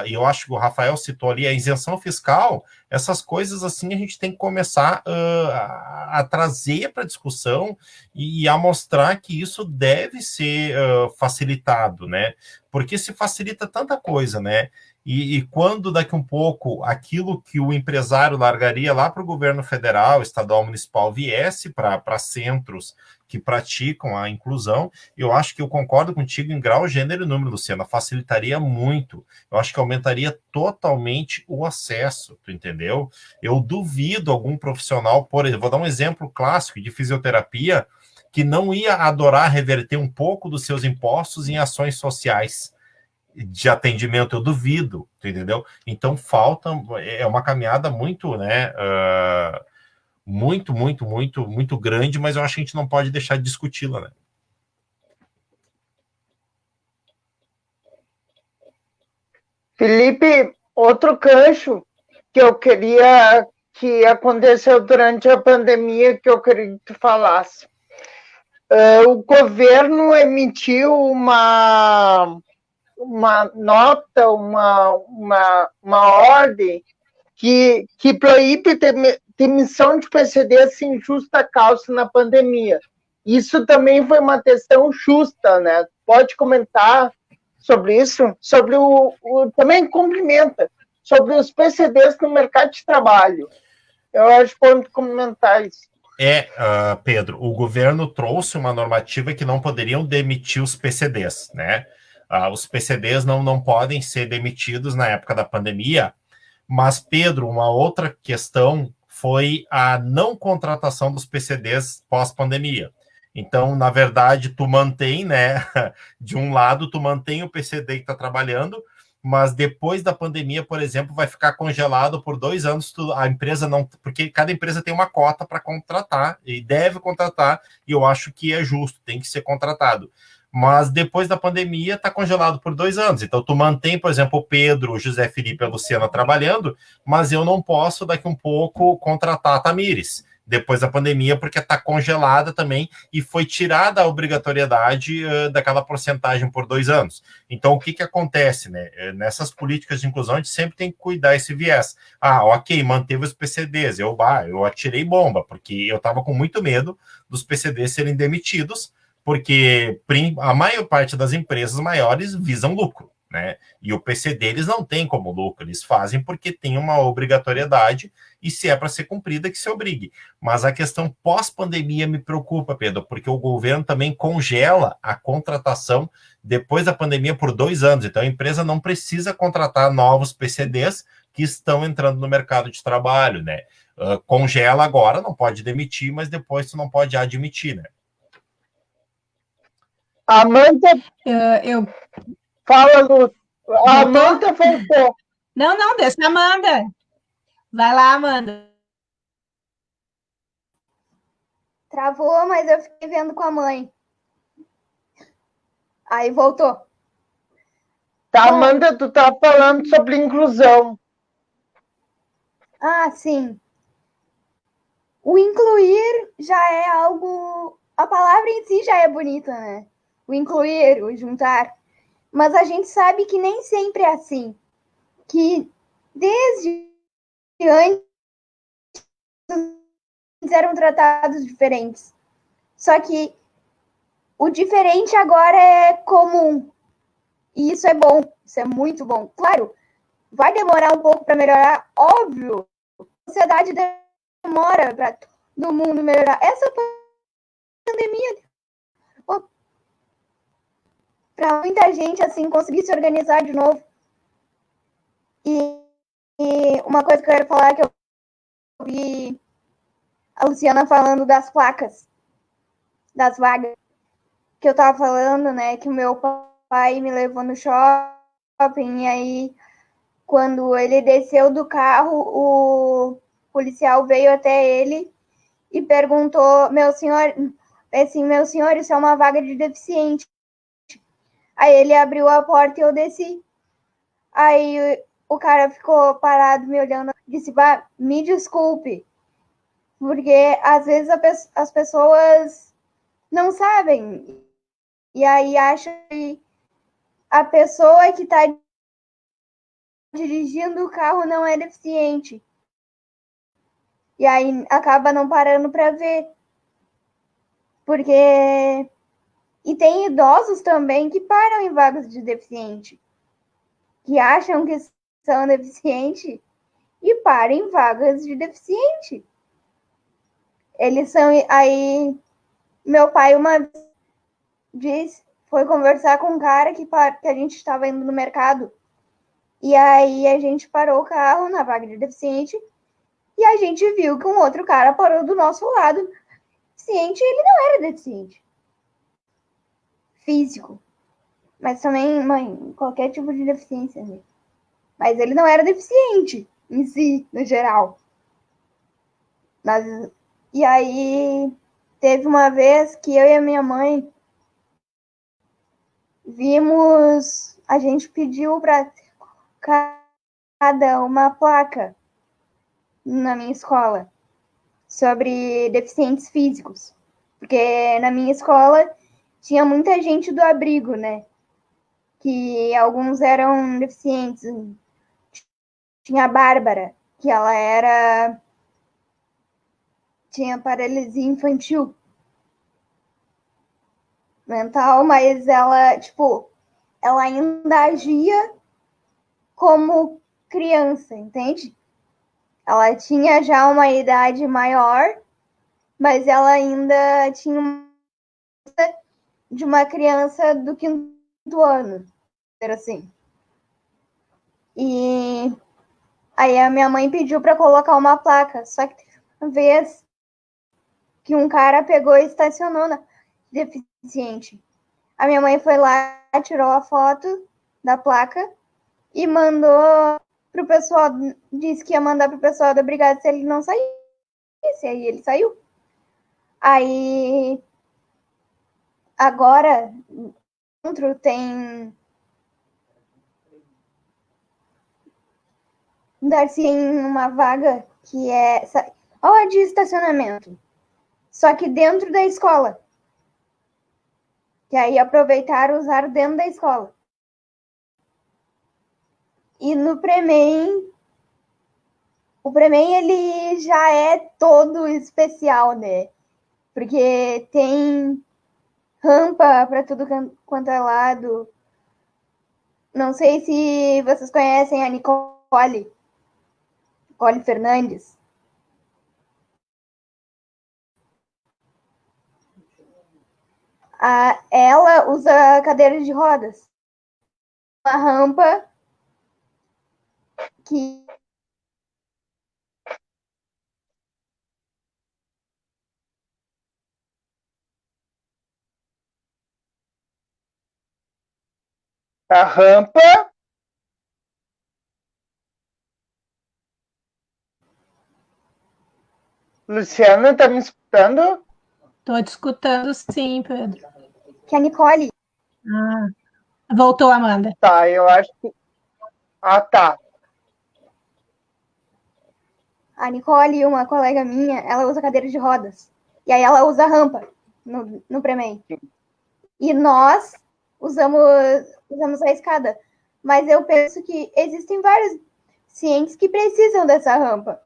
e eu acho que o Rafael citou ali, a isenção fiscal, essas coisas assim a gente tem que começar a trazer para a discussão e a mostrar que isso deve ser facilitado, né? Porque se facilita tanta coisa, né? E quando daqui um pouco aquilo que o empresário largaria lá para o governo federal, estadual, municipal, viesse para centros que praticam a inclusão, eu acho que eu concordo contigo em grau, gênero e número, Luciana, facilitaria muito. Eu acho que aumentaria totalmente o acesso, tu entendeu? Eu duvido algum profissional, por exemplo, vou dar um exemplo clássico de fisioterapia, que não ia adorar reverter um pouco dos seus impostos em ações sociais de atendimento, eu duvido, entendeu? Então falta, é uma caminhada muito, né, muito grande, mas eu acho que a gente não pode deixar de discuti-la, né? Felipe, outro gancho que eu queria que aconteceu durante a pandemia que eu queria que tu falasse. O governo emitiu uma nota, uma ordem que proíbe demissão de PCD sem justa causa na pandemia. Isso também foi uma questão justa, né? Pode comentar sobre isso? Sobre também complementa, sobre os PCDs no mercado de trabalho. Eu acho que pode comentar isso. Pedro, o governo trouxe uma normativa que não poderiam demitir os PCDs, né? Os PCDs não podem ser demitidos na época da pandemia, mas, Pedro, uma outra questão foi a não contratação dos PCDs pós-pandemia. Então, na verdade, tu mantém, né? De um lado, tu mantém o PCD que está trabalhando, mas depois da pandemia, por exemplo, vai ficar congelado por 2 anos, a empresa não, porque cada empresa tem uma cota para contratar, e deve contratar, e eu acho que é justo, tem que ser contratado. Mas depois da pandemia está congelado por 2 anos. Então, tu mantém, por exemplo, o Pedro, o José Felipe e a Luciana trabalhando, mas eu não posso, daqui um pouco, contratar a Tamires. depois da pandemia, porque está congelada também e foi tirada a obrigatoriedade daquela porcentagem por 2 anos. Então, o que acontece, né? Nessas políticas de inclusão, a gente sempre tem que cuidar esse viés. Ok, manteve os PCDs, eu atirei bomba, porque eu estava com muito medo dos PCDs serem demitidos, porque a maior parte das empresas maiores visam lucro, né? E o PCD eles não tem como lucro, eles fazem porque tem uma obrigatoriedade e se é para ser cumprida, que se obrigue. Mas a questão pós-pandemia me preocupa, Pedro, porque o governo também congela a contratação depois da pandemia por 2 anos. Então a empresa não precisa contratar novos PCDs que estão entrando no mercado de trabalho, né? Congela agora, não pode demitir, mas depois tu não pode admitir, né? Amanda, Eu fala, Lu. A voltou? Amanda voltou. Não, deixa a Amanda. Vai lá, Amanda. Travou, mas eu fiquei vendo com a mãe. Aí voltou. Tá, Bom, Amanda, tu tá falando sobre inclusão. Sim. O incluir já é algo... A palavra em si já é bonita, né? O incluir, o juntar. Mas a gente sabe que nem sempre é assim. Que desde antes eram tratados diferentes. Só que o diferente agora é comum. E isso é bom. Isso é muito bom. Claro, vai demorar um pouco para melhorar, óbvio. A sociedade demora para todo mundo melhorar. Essa pandemia, para muita gente assim conseguir se organizar de novo. E uma coisa que eu quero falar é que eu vi a Luciana falando das placas, das vagas, que eu tava falando, né, que o meu pai me levou no shopping, e aí quando ele desceu do carro, o policial veio até ele e perguntou, meu senhor, isso é uma vaga de deficiente. Aí ele abriu a porta e eu desci. Aí o cara ficou parado me olhando, disse, me desculpe, porque às vezes as pessoas não sabem, e aí acham que a pessoa que está dirigindo o carro não é deficiente. E aí acaba não parando para ver. Porque... E tem idosos também que param em vagas de deficiente, que acham que são deficientes e param em vagas de deficiente. Eles são... Aí, meu pai uma vez foi conversar com um cara que a gente estava indo no mercado. E aí a gente parou o carro na vaga de deficiente e a gente viu que um outro cara parou do nosso lado. Deficiente, ele não era deficiente físico, mas também, qualquer tipo de deficiência, né? Mas ele não era deficiente em si, no geral. E aí teve uma vez que eu e a minha mãe vimos, a gente pediu para cada uma placa na minha escola sobre deficientes físicos, porque na minha escola tinha muita gente do abrigo, né? Que alguns eram deficientes. Tinha a Bárbara, que ela tinha paralisia infantil mental, mas ela, ela ainda agia como criança, entende? Ela tinha já uma idade maior, mas ela ainda tinha de uma criança do 5º ano, assim. E aí a minha mãe pediu para colocar uma placa, só que teve uma vez que um cara pegou e estacionou na deficiente. A minha mãe foi lá, tirou a foto da placa e mandou pro pessoal, disse que ia mandar pro pessoal da brigada se ele não saísse. Aí ele saiu. Aí agora dentro tem Darcy em uma vaga que é ou a de estacionamento, só que dentro da escola. Que aí aproveitaram usar dentro da escola. E no Premem, o Premem ele já é todo especial, né? Porque tem rampa para tudo quanto é lado. Não sei se vocês conhecem a Nicole Fernandes. Ela usa cadeira de rodas. Uma rampa que A rampa. Luciana, tá me escutando? Estou te escutando, sim, Pedro. que a Nicole. Voltou, Amanda. Tá, eu acho que. Ah, tá. A Nicole, uma colega minha, ela usa cadeira de rodas. E aí ela usa rampa no Premem. E nós usamos a escada. Mas eu penso que existem vários cientes que precisam dessa rampa.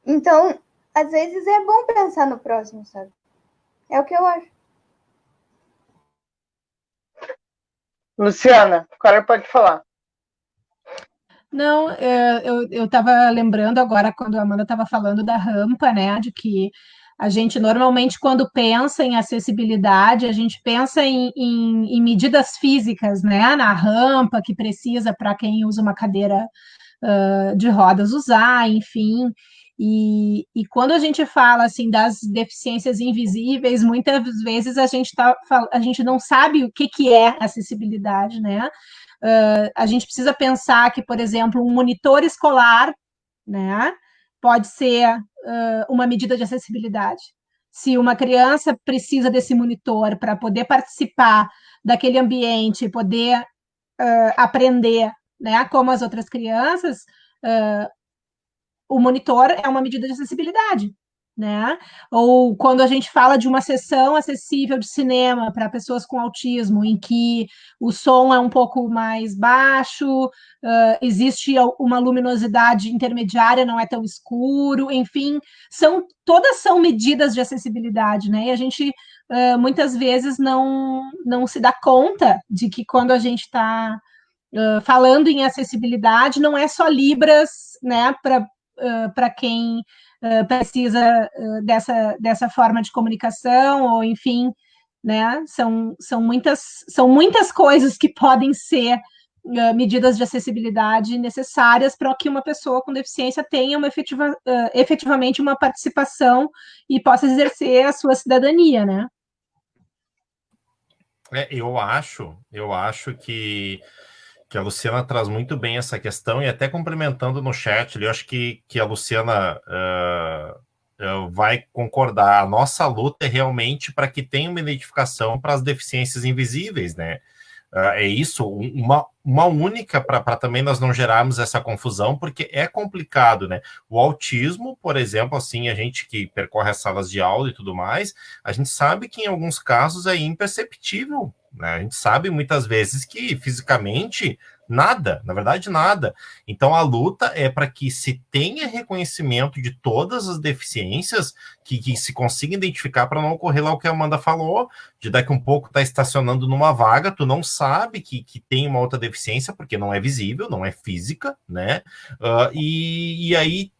Então, às vezes é bom pensar no próximo, sabe? É o que eu acho. Luciana, agora pode falar. Não, eu estava lembrando agora, quando a Amanda estava falando da rampa, né, de que a gente normalmente, quando pensa em acessibilidade, a gente pensa em medidas físicas, né, na rampa que precisa para quem usa uma cadeira de rodas usar, enfim. E quando a gente fala assim das deficiências invisíveis, muitas vezes a gente não sabe o que é acessibilidade, né? A gente precisa pensar que, por exemplo, um monitor escolar, né, pode ser uma medida de acessibilidade. Se uma criança precisa desse monitor para poder participar daquele ambiente, poder aprender, né, como as outras crianças, o monitor é uma medida de acessibilidade, né? Ou quando a gente fala de uma sessão acessível de cinema para pessoas com autismo, em que o som é um pouco mais baixo, existe uma luminosidade intermediária, não é tão escuro, enfim, todas são medidas de acessibilidade, né? E a gente muitas vezes não se dá conta de que quando a gente está falando em acessibilidade, não é só Libras, né, para quem precisa dessa forma de comunicação, ou enfim, né, são muitas coisas que podem ser medidas de acessibilidade necessárias para que uma pessoa com deficiência tenha efetivamente uma participação e possa exercer a sua cidadania, né? Eu acho que a Luciana traz muito bem essa questão, e até complementando no chat, eu acho que a Luciana vai concordar. A nossa luta é realmente para que tenha uma identificação para as deficiências invisíveis, né? É isso, uma única, para também nós não gerarmos essa confusão, porque é complicado, né? O autismo, por exemplo, assim, a gente que percorre as salas de aula e tudo mais, a gente sabe que em alguns casos é imperceptível, né? A gente sabe muitas vezes que fisicamente nada, na verdade nada. Então a luta é para que se tenha reconhecimento de todas as deficiências, que se consiga identificar para não ocorrer lá o que a Amanda falou, de daqui um pouco tá estacionando numa vaga, tu não sabe que tem uma outra deficiência, porque não é visível, não é física, né? E aí,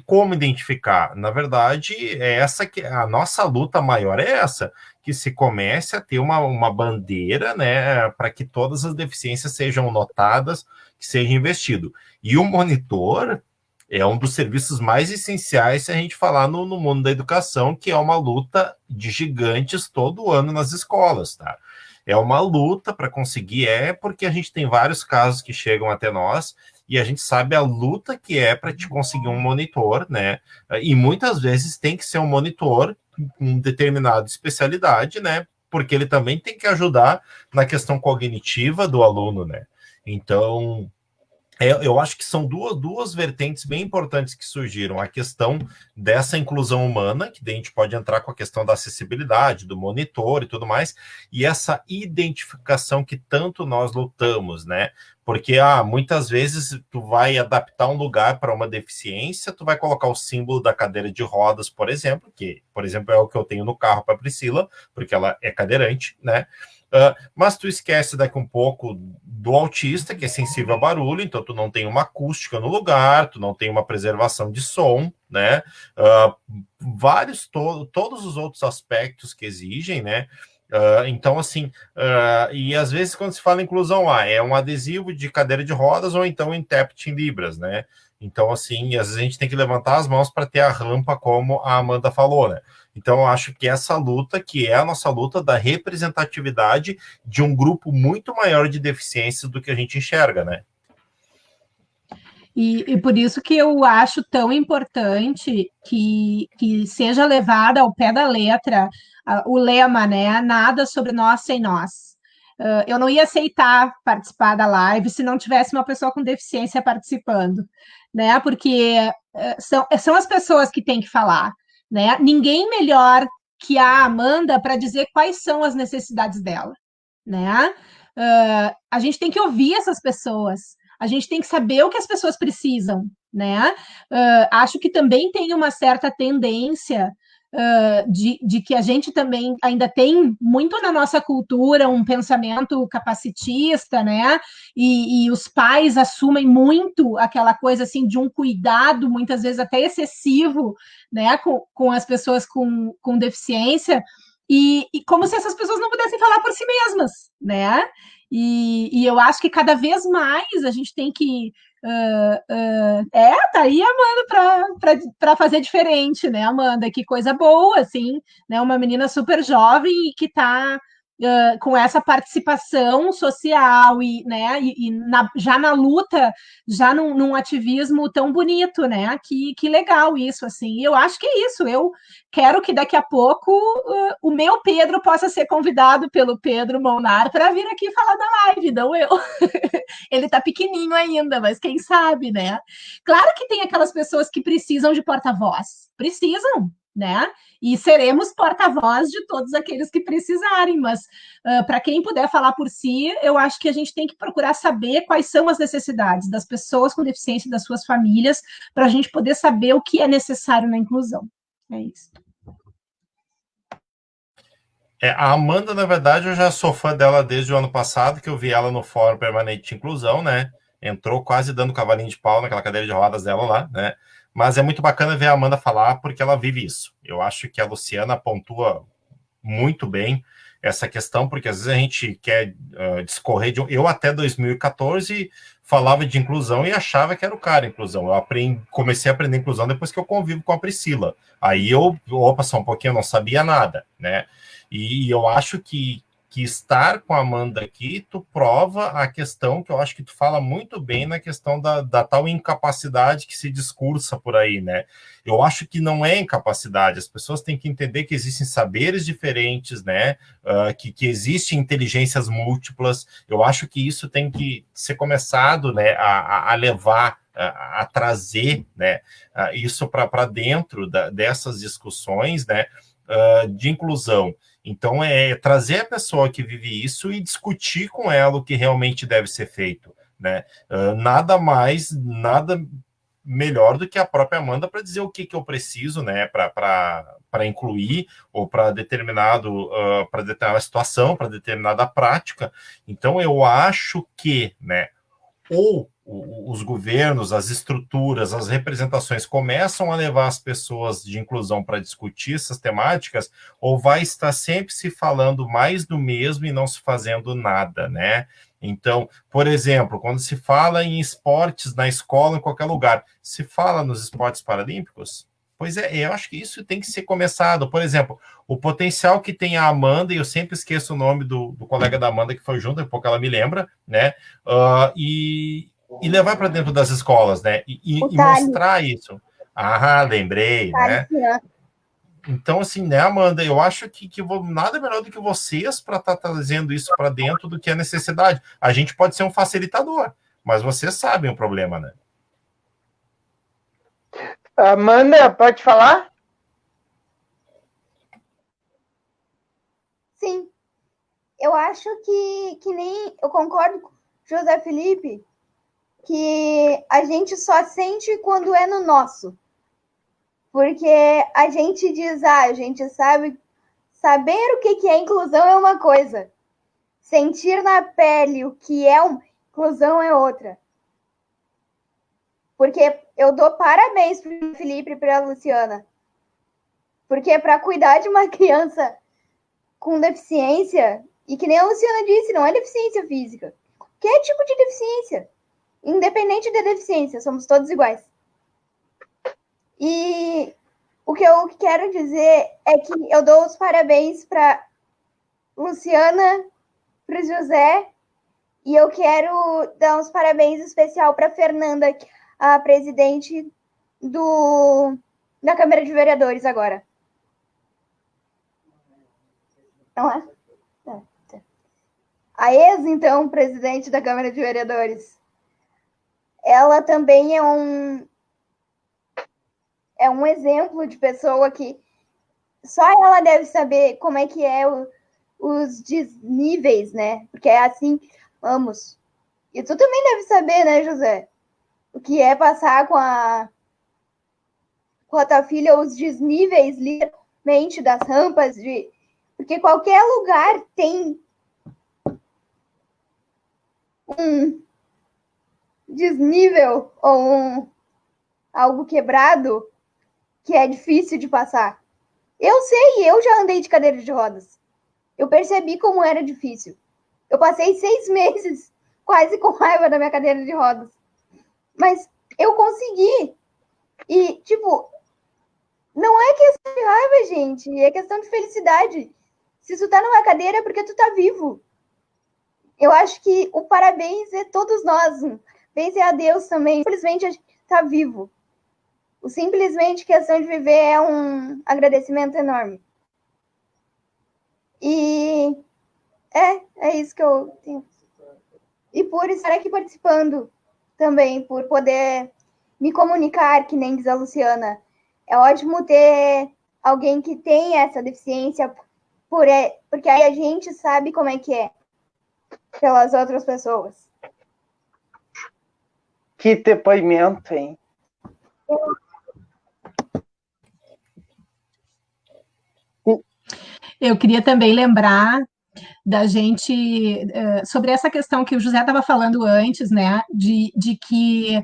como identificar? Na verdade, é essa que a nossa luta maior é essa, que se comece a ter uma bandeira, né, para que todas as deficiências sejam notadas, que seja investido. E o monitor é um dos serviços mais essenciais se a gente falar no mundo da educação, que é uma luta de gigantes todo ano nas escolas, tá? É uma luta para conseguir, porque a gente tem vários casos que chegam até nós e a gente sabe a luta que é para te conseguir um monitor, né? E muitas vezes tem que ser um monitor com determinada especialidade, né? Porque ele também tem que ajudar na questão cognitiva do aluno, né? Então, Eu acho que são duas vertentes bem importantes que surgiram. A questão dessa inclusão humana, que daí a gente pode entrar com a questão da acessibilidade, do monitor e tudo mais, e essa identificação que tanto nós lutamos, né? Porque muitas vezes tu vai adaptar um lugar para uma deficiência, tu vai colocar o símbolo da cadeira de rodas, por exemplo, que, por exemplo, é o que eu tenho no carro para a Priscila, porque ela é cadeirante, né? Mas tu esquece daqui um pouco do autista, que é sensível a barulho, então tu não tem uma acústica no lugar, tu não tem uma preservação de som, né? Todos os outros aspectos que exigem, né? Então, assim, e às vezes quando se fala em inclusão, é um adesivo de cadeira de rodas ou então intérprete em Libras, né? Então, assim, às vezes a gente tem que levantar as mãos para ter a rampa, como a Amanda falou, né? Então, eu acho que essa luta, que é a nossa luta da representatividade de um grupo muito maior de deficiências do que a gente enxerga, né? E por isso que eu acho tão importante que seja levada ao pé da letra o lema, né? Nada sobre nós sem nós. Eu não ia aceitar participar da live se não tivesse uma pessoa com deficiência participando, né? Porque são as pessoas que têm que falar, né? Ninguém melhor que a Amanda para dizer quais são as necessidades dela, né? A gente tem que ouvir essas pessoas, a gente tem que saber o que as pessoas precisam, né? Acho que também tem uma certa tendência de que a gente também ainda tem muito na nossa cultura um pensamento capacitista, né? E os pais assumem muito aquela coisa assim de um cuidado, muitas vezes até excessivo, né? Com as pessoas com deficiência. E como se essas pessoas não pudessem falar por si mesmas, né? E eu acho que cada vez mais a gente tem que. Tá aí, Amanda, para fazer diferente, né, Amanda? Que coisa boa, assim, né? Uma menina super jovem e que está com essa participação social e, né, já na luta, já num ativismo tão bonito, né? Que legal isso, assim. E eu acho que é isso. Eu quero que daqui a pouco o meu Pedro possa ser convidado pelo Pedro Molnar para vir aqui falar da live, não eu. Ele está pequenininho ainda, mas quem sabe, né? Claro que tem aquelas pessoas que precisam de porta-voz. Precisam, né? E seremos porta-voz de todos aqueles que precisarem, mas para quem puder falar por si, eu acho que a gente tem que procurar saber quais são as necessidades das pessoas com deficiência e das suas famílias, para a gente poder saber o que é necessário na inclusão. É isso. A Amanda, na verdade, eu já sou fã dela desde o ano passado, que eu vi ela no Fórum Permanente de Inclusão, né? Entrou quase dando cavalinho de pau naquela cadeira de rodas dela lá, né? Mas é muito bacana ver a Amanda falar, porque ela vive isso. Eu acho que a Luciana pontua muito bem essa questão, porque às vezes a gente quer discorrer de... Eu até 2014 falava de inclusão e achava que era o cara inclusão. Comecei a aprender inclusão depois que eu convivo com a Priscila. Aí opa, só um pouquinho, eu não sabia nada, né? E eu acho que estar com a Amanda aqui, tu prova a questão que eu acho que tu fala muito bem na questão da tal incapacidade que se discursa por aí, né? Eu acho que não é incapacidade, as pessoas têm que entender que existem saberes diferentes, né? Que existem inteligências múltiplas. Eu acho que isso tem que ser começado, né, a levar, a trazer, né, isso para dentro dessas discussões, né, de inclusão. Então, é trazer a pessoa que vive isso e discutir com ela o que realmente deve ser feito, né? Nada melhor do que a própria Amanda para dizer o que eu preciso, né? Para incluir ou para determinada situação, para determinada prática. Então, eu acho que, né? Ou os governos, as estruturas, as representações começam a levar as pessoas de inclusão para discutir essas temáticas, ou vai estar sempre se falando mais do mesmo e não se fazendo nada, né? Então, por exemplo, quando se fala em esportes na escola, em qualquer lugar, se fala nos esportes paralímpicos? Pois é, eu acho que isso tem que ser começado. Por exemplo, o potencial que tem a Amanda, e eu sempre esqueço o nome do colega da Amanda que foi junto, pouco ela me lembra, né? E levar para dentro das escolas, né? E mostrar isso. Lembrei, né? Então, assim, né, Amanda, eu acho que nada melhor do que vocês para estar trazendo isso para dentro do que a necessidade. A gente pode ser um facilitador, mas vocês sabem o problema, né? Amanda, pode falar? Sim, eu acho que nem... Eu concordo com José Felipe que a gente só sente quando é no nosso. Porque a gente diz, a gente sabe... Saber o que é inclusão é uma coisa. Sentir na pele o que é inclusão é outra. Porque eu dou parabéns para o Felipe e para a Luciana. Porque para cuidar de uma criança com deficiência, e que nem a Luciana disse, não é deficiência física. Qualquer tipo de deficiência. Independente da deficiência, somos todos iguais. E o que eu quero dizer é que eu dou os parabéns para Luciana, para o José, e eu quero dar uns parabéns especial para Fernanda, a presidente da Câmara de Vereadores agora. Não é? A então, presidente da Câmara de Vereadores. Ela também é um exemplo de pessoa que só ela deve saber como é que é os desníveis, né? Porque é assim, vamos. E tu também deve saber, né, José? O que é passar com a tua filha os desníveis, literalmente, das rampas de... Porque qualquer lugar tem um desnível ou algo quebrado que é difícil de passar. Eu sei, eu já andei de cadeira de rodas. Eu percebi como era difícil. Eu passei 6 meses quase com raiva da minha cadeira de rodas. Mas eu consegui. E, tipo, não é questão de raiva, gente. É questão de felicidade. Se tu tá numa cadeira é porque tu tá vivo. Eu acho que o parabéns é todos nós. Parabéns é a Deus também. Simplesmente a gente tá vivo. O simplesmente questão de viver é um agradecimento enorme. E é isso que eu tenho. E por estar aqui participando também, por poder me comunicar, que nem diz a Luciana. É ótimo ter alguém que tem essa deficiência, porque aí a gente sabe como é que é pelas outras pessoas. Que depoimento, hein? Eu queria também lembrar da gente sobre essa questão que o José estava falando antes, né? De que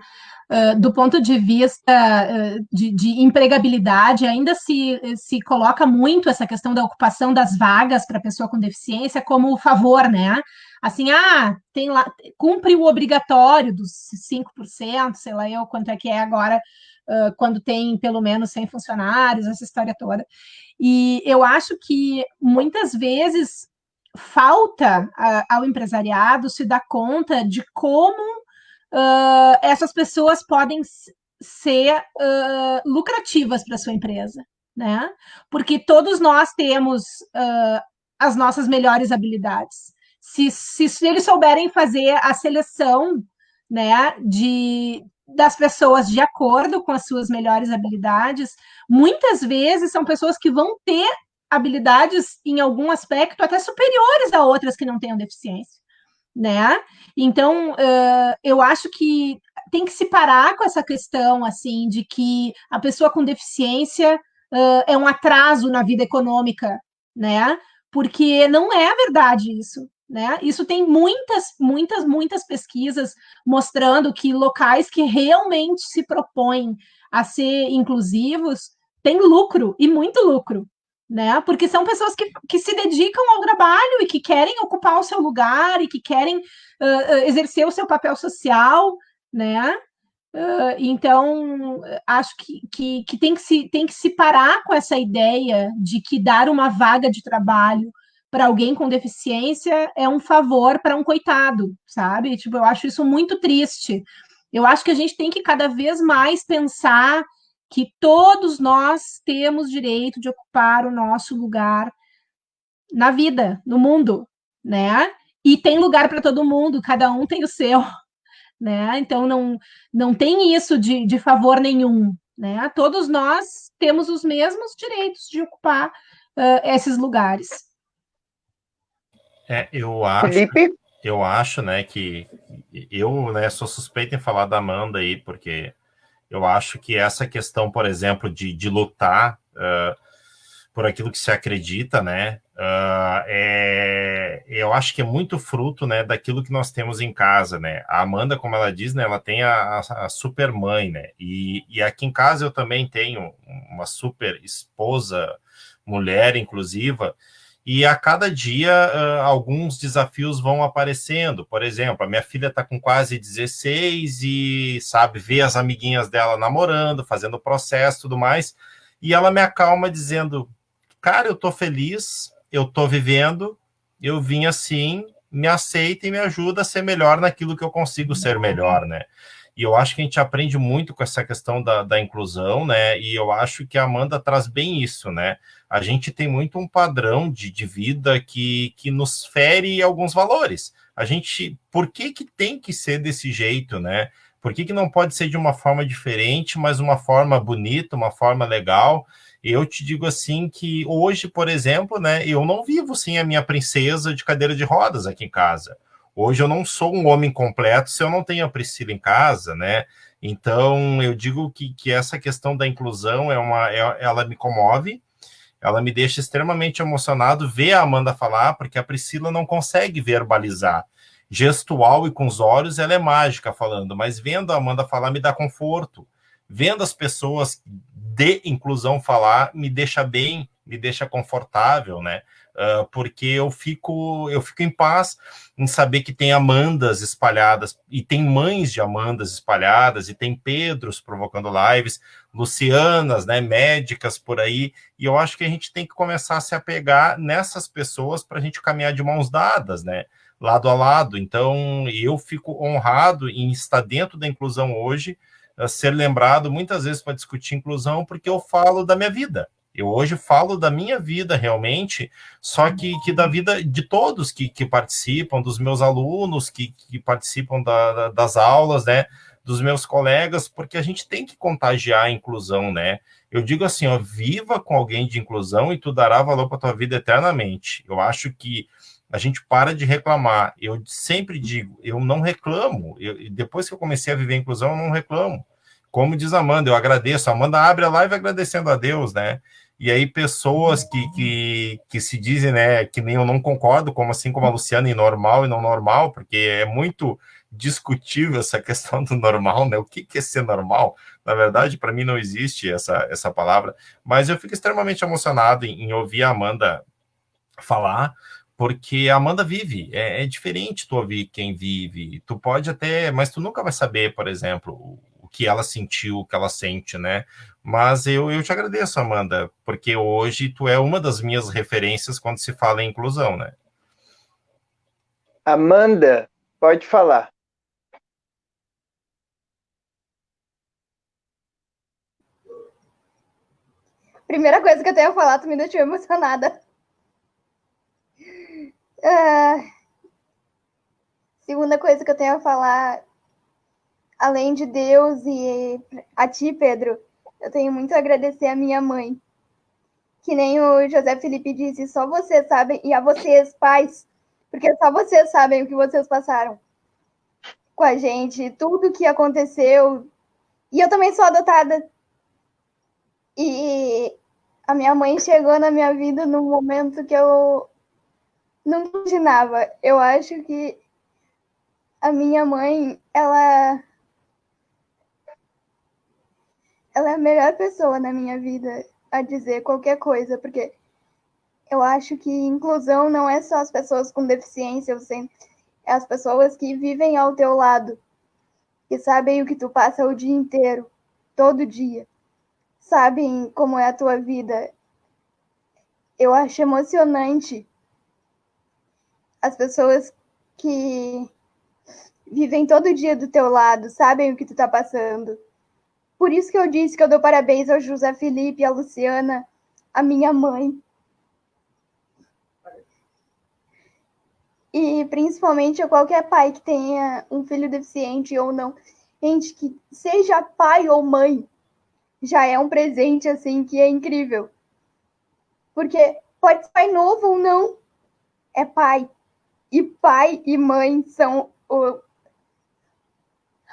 do ponto de vista de empregabilidade, ainda se coloca muito essa questão da ocupação das vagas para pessoa com deficiência como favor, né? Assim, tem lá, cumpre o obrigatório dos 5%, sei lá eu quanto é que é agora, quando tem pelo menos 100 funcionários, essa história toda. E eu acho que muitas vezes falta ao empresariado se dar conta de como essas pessoas podem ser lucrativas para sua empresa, né? Porque todos nós temos as nossas melhores habilidades. Se eles souberem fazer a seleção, né, das pessoas de acordo com as suas melhores habilidades, muitas vezes são pessoas que vão ter habilidades em algum aspecto até superiores a outras que não tenham deficiência, né? Então, eu acho que tem que se parar com essa questão, assim, de que a pessoa com deficiência é um atraso na vida econômica, né? Porque não é verdade isso, né? Isso tem muitas pesquisas mostrando que locais que realmente se propõem a ser inclusivos têm lucro, e muito lucro, né? Porque são pessoas que se dedicam ao trabalho e que querem ocupar o seu lugar e que querem exercer o seu papel social, né? Então, acho que tem que se parar com essa ideia de que dar uma vaga de trabalho para alguém com deficiência é um favor para um coitado, sabe? Tipo, eu acho isso muito triste. Eu acho que a gente tem que cada vez mais pensar que todos nós temos direito de ocupar o nosso lugar na vida, no mundo, né? E tem lugar para todo mundo, cada um tem o seu, né? Então não tem isso de favor nenhum, né? Todos nós temos os mesmos direitos de ocupar esses lugares. Felipe? Eu acho, né, que eu, né, sou suspeito em falar da Amanda aí, porque eu acho que essa questão, por exemplo, de lutar por aquilo que se acredita, né, eu acho que é muito fruto, né, daquilo que nós temos em casa, né. A Amanda, como ela diz, né, ela tem a super mãe, né, e aqui em casa eu também tenho uma super esposa, mulher inclusiva, e a cada dia alguns desafios vão aparecendo. Por exemplo, a minha filha está com quase 16 e, sabe, vê as amiguinhas dela namorando, fazendo processo e tudo mais, e ela me acalma dizendo, cara, eu tô feliz, eu tô vivendo, eu vim assim, me aceita e me ajuda a ser melhor naquilo que eu consigo ser melhor, né? E eu acho que a gente aprende muito com essa questão da inclusão, né? E eu acho que a Amanda traz bem isso, né? A gente tem muito um padrão de vida que nos fere alguns valores. A gente, por que tem que ser desse jeito, né? Por que não pode ser de uma forma diferente, mas uma forma bonita, uma forma legal? Eu te digo assim que hoje, por exemplo, né, eu não vivo sem a minha princesa de cadeira de rodas aqui em casa. Hoje eu não sou um homem completo se eu não tenho a Priscila em casa, né? Então eu digo que essa questão da inclusão ela me comove, ela me deixa extremamente emocionado ver a Amanda falar, porque a Priscila não consegue verbalizar. Gestual e com os olhos, ela é mágica falando, mas vendo a Amanda falar me dá conforto. Vendo as pessoas de inclusão falar, me deixa bem, me deixa confortável, né? Porque eu fico em paz em saber que tem Amandas espalhadas, e tem mães de Amandas espalhadas, e tem Pedros provocando lives, Lucianas, né, médicas por aí, e eu acho que a gente tem que começar a se apegar nessas pessoas para a gente caminhar de mãos dadas, né, lado a lado. Então, eu fico honrado em estar dentro da inclusão hoje, ser lembrado muitas vezes para discutir inclusão, porque eu falo da minha vida. Eu hoje falo da minha vida realmente, só que da vida de todos que participam, dos meus alunos que participam das aulas, né, dos meus colegas, porque a gente tem que contagiar a inclusão, né? Eu digo assim, ó, viva com alguém de inclusão e tu dará valor para tua vida eternamente. Eu acho que a gente para de reclamar. Eu sempre digo, eu não reclamo. Depois que eu comecei a viver a inclusão, eu não reclamo. Como diz a Amanda, eu agradeço. A Amanda abre a live agradecendo a Deus, né? E aí pessoas que se dizem, né, que nem eu não concordo, como assim como a Luciana, em normal e não normal, porque é muito discutível essa questão do normal, né? O que é ser normal? Na verdade, para mim não existe essa palavra, mas eu fico extremamente emocionado em ouvir a Amanda falar, porque a Amanda vive, é diferente tu ouvir quem vive, tu pode até, mas tu nunca vai saber, por exemplo, o que ela sentiu, o que ela sente, né? Mas eu te agradeço, Amanda, porque hoje tu é uma das minhas referências quando se fala em inclusão, né? Amanda, pode falar. Primeira coisa que eu tenho a falar, tu me deixou emocionada. Segunda coisa que eu tenho a falar, além de Deus e a ti, Pedro, eu tenho muito a agradecer a minha mãe. Que nem o José Felipe disse, só vocês sabem, e a vocês, pais, porque só vocês sabem o que vocês passaram com a gente, tudo que aconteceu. E eu também sou adotada. E a minha mãe chegou na minha vida num momento que eu não imaginava. Eu acho que a minha mãe, ela é a melhor pessoa na minha vida a dizer qualquer coisa, porque eu acho que inclusão não é só as pessoas com deficiência, é as pessoas que vivem ao teu lado, que sabem o que tu passa o dia inteiro, todo dia, sabem como é a tua vida. Eu acho emocionante as pessoas que vivem todo dia do teu lado, sabem o que tu tá passando. Por isso que eu disse que eu dou parabéns ao José Felipe, à Luciana, à minha mãe. E principalmente a qualquer pai que tenha um filho deficiente ou não. Gente, que seja pai ou mãe, já é um presente, assim, que é incrível. Porque pode ser pai novo ou não, é pai. E pai e mãe são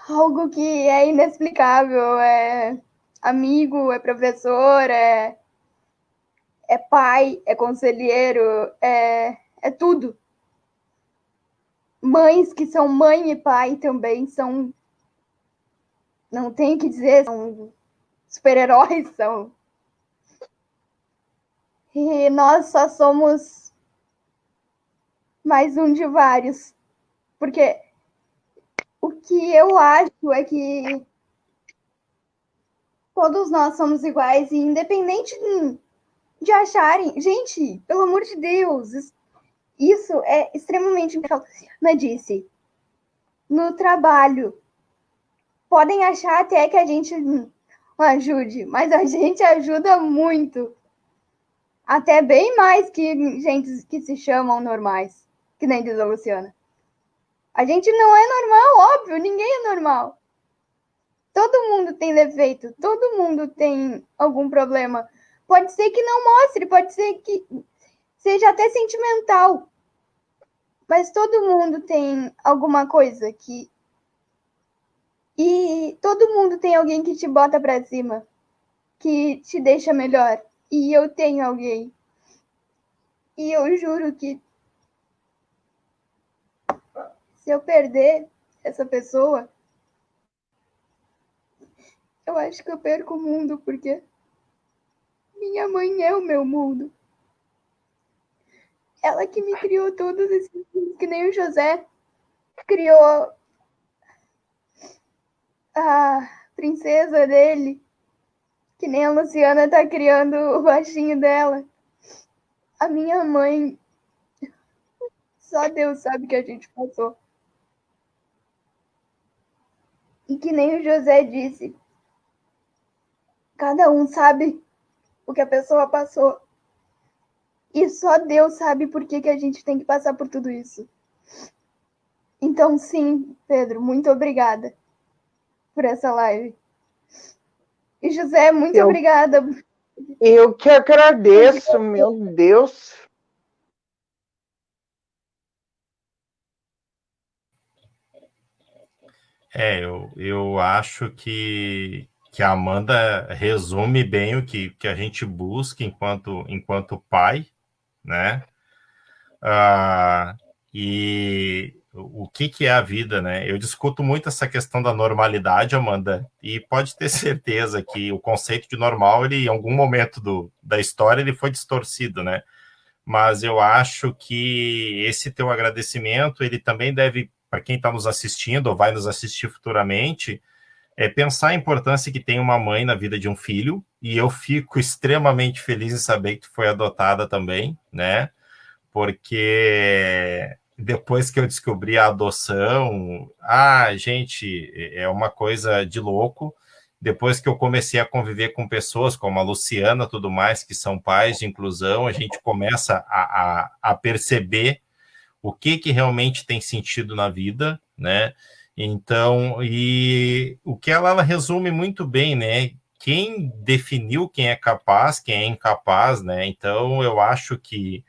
algo que é inexplicável. É amigo, é professor, é pai, é conselheiro, é tudo. Mães que são mãe e pai também são, não tem o que dizer, são super-heróis, são. E nós só somos mais um de vários. Porque o que eu acho é que todos nós somos iguais, e independente de acharem. Gente, pelo amor de Deus, isso é extremamente. Ana disse, no trabalho, podem achar até que a gente não ajude, mas a gente ajuda muito. Até bem mais que gente que se chamam normais, que nem diz a Luciana. A gente não é normal, óbvio, ninguém é normal. Todo mundo tem defeito, todo mundo tem algum problema. Pode ser que não mostre, pode ser que seja até sentimental. Mas todo mundo tem alguma coisa que. E todo mundo tem alguém que te bota pra cima, que te deixa melhor. E eu tenho alguém. E eu juro que se eu perder essa pessoa, eu acho que eu perco o mundo, porque minha mãe é o meu mundo. Ela que me criou todos esses filhos, que nem o José criou a princesa dele, que nem a Luciana tá criando o baixinho dela. A minha mãe, só Deus sabe que a gente passou. E que nem o José disse, cada um sabe o que a pessoa passou. E só Deus sabe por que a gente tem que passar por tudo isso. Então, sim, Pedro, muito obrigada por essa live. E José, muito obrigada. Eu que agradeço, meu Deus. Eu acho que a Amanda resume bem o que a gente busca enquanto pai, né? E o que é a vida, né? Eu discuto muito essa questão da normalidade, Amanda, e pode ter certeza que o conceito de normal, ele, em algum momento da história, ele foi distorcido, né? Mas eu acho que esse teu agradecimento, ele também deve, para quem está nos assistindo ou vai nos assistir futuramente, pensar a importância que tem uma mãe na vida de um filho, e eu fico extremamente feliz em saber que tu foi adotada também, né? Porque depois que eu descobri a adoção, gente, é uma coisa de louco. Depois que eu comecei a conviver com pessoas como a Luciana, tudo mais, que são pais de inclusão, a gente começa a perceber o que realmente tem sentido na vida, né? Então, e o que ela resume muito bem, né? Quem definiu quem é capaz, quem é incapaz, né? Então, eu acho que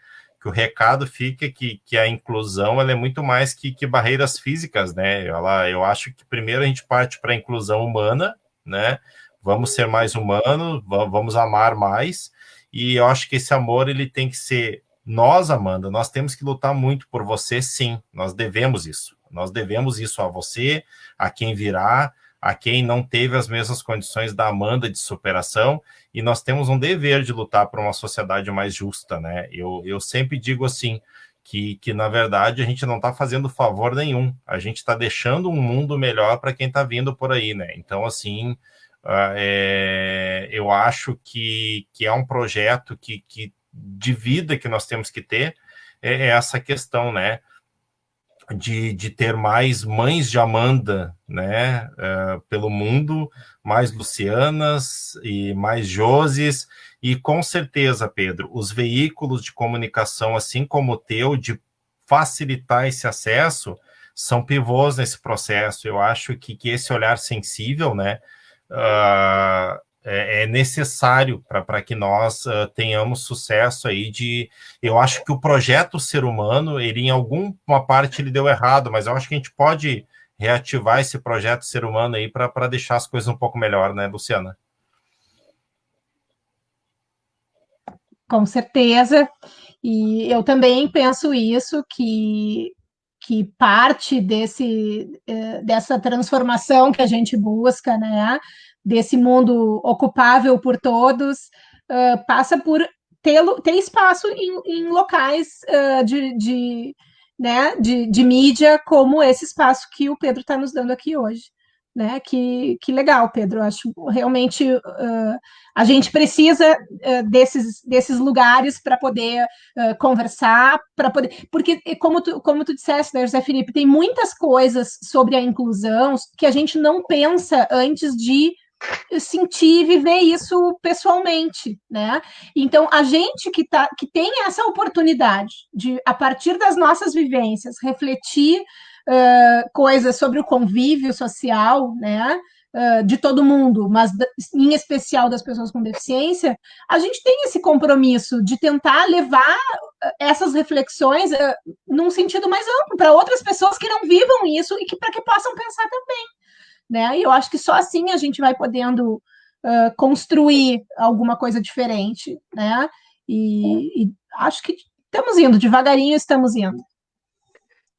o recado fica que a inclusão ela é muito mais que barreiras físicas, né? Eu acho que primeiro a gente parte para a inclusão humana, né? Vamos ser mais humanos, vamos amar mais, e eu acho que esse amor ele tem que ser nós, Amanda, nós temos que lutar muito por você, sim, nós devemos isso. Nós devemos isso a você, a quem virá, a quem não teve as mesmas condições da Amanda de superação, e nós temos um dever de lutar por uma sociedade mais justa, né? Eu sempre digo assim, que na verdade a gente não está fazendo favor nenhum, a gente está deixando um mundo melhor para quem está vindo por aí, né? Então, assim, eu acho que é um projeto de vida que nós temos que ter, essa questão, né? De ter mais mães de Amanda, né, pelo mundo, mais Lucianas e mais Joses, e com certeza, Pedro, os veículos de comunicação, assim como o teu, de facilitar esse acesso são pivôs nesse processo. Eu acho que esse olhar sensível, né, é necessário para que nós tenhamos sucesso aí eu acho que o projeto Ser Humano, ele em alguma parte ele deu errado, mas eu acho que a gente pode reativar esse projeto Ser Humano aí para deixar as coisas um pouco melhor, né, Luciana? Com certeza, e eu também penso isso, que parte dessa transformação que a gente busca, né, desse mundo ocupável por todos, passa por ter espaço em locais né, de mídia, como esse espaço que o Pedro está nos dando aqui hoje. Né? Que legal, Pedro. Eu acho realmente a gente precisa desses lugares para poder conversar, para poder. Porque, como tu disseste, né, José Felipe, tem muitas coisas sobre a inclusão que a gente não pensa antes de sentir e viver isso pessoalmente, né? Então, a gente que tem essa oportunidade de, a partir das nossas vivências, refletir coisas sobre o convívio social, né? De todo mundo, mas em especial das pessoas com deficiência, a gente tem esse compromisso de tentar levar essas reflexões num sentido mais amplo para outras pessoas que não vivam isso e para que possam pensar também. Né? E eu acho que só assim a gente vai podendo construir alguma coisa diferente, né? E acho que estamos indo, devagarinho estamos indo.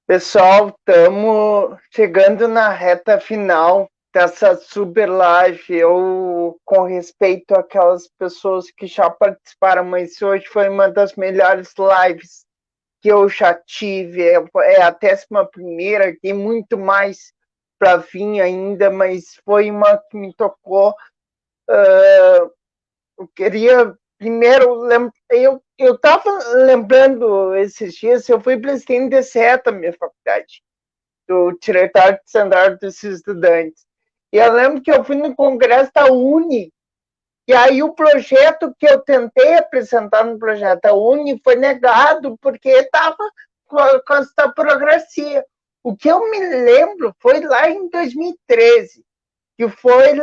Pessoal, estamos chegando na reta final dessa super live. Eu, com respeito àquelas pessoas que já participaram, mas hoje foi uma das melhores lives que eu já tive. É a 11ª, tem muito mais para vir ainda, mas foi uma que me tocou. Eu queria primeiro, eu estava lembrando esses dias, eu fui presidente de SETA, minha faculdade, do Diretório de Standard dos Estudantes. E eu lembro que eu fui no congresso da Uni, e aí o projeto que eu tentei apresentar no projeto da Uni foi negado, porque estava com essa burocracia. O que eu me lembro foi lá em 2013, que foi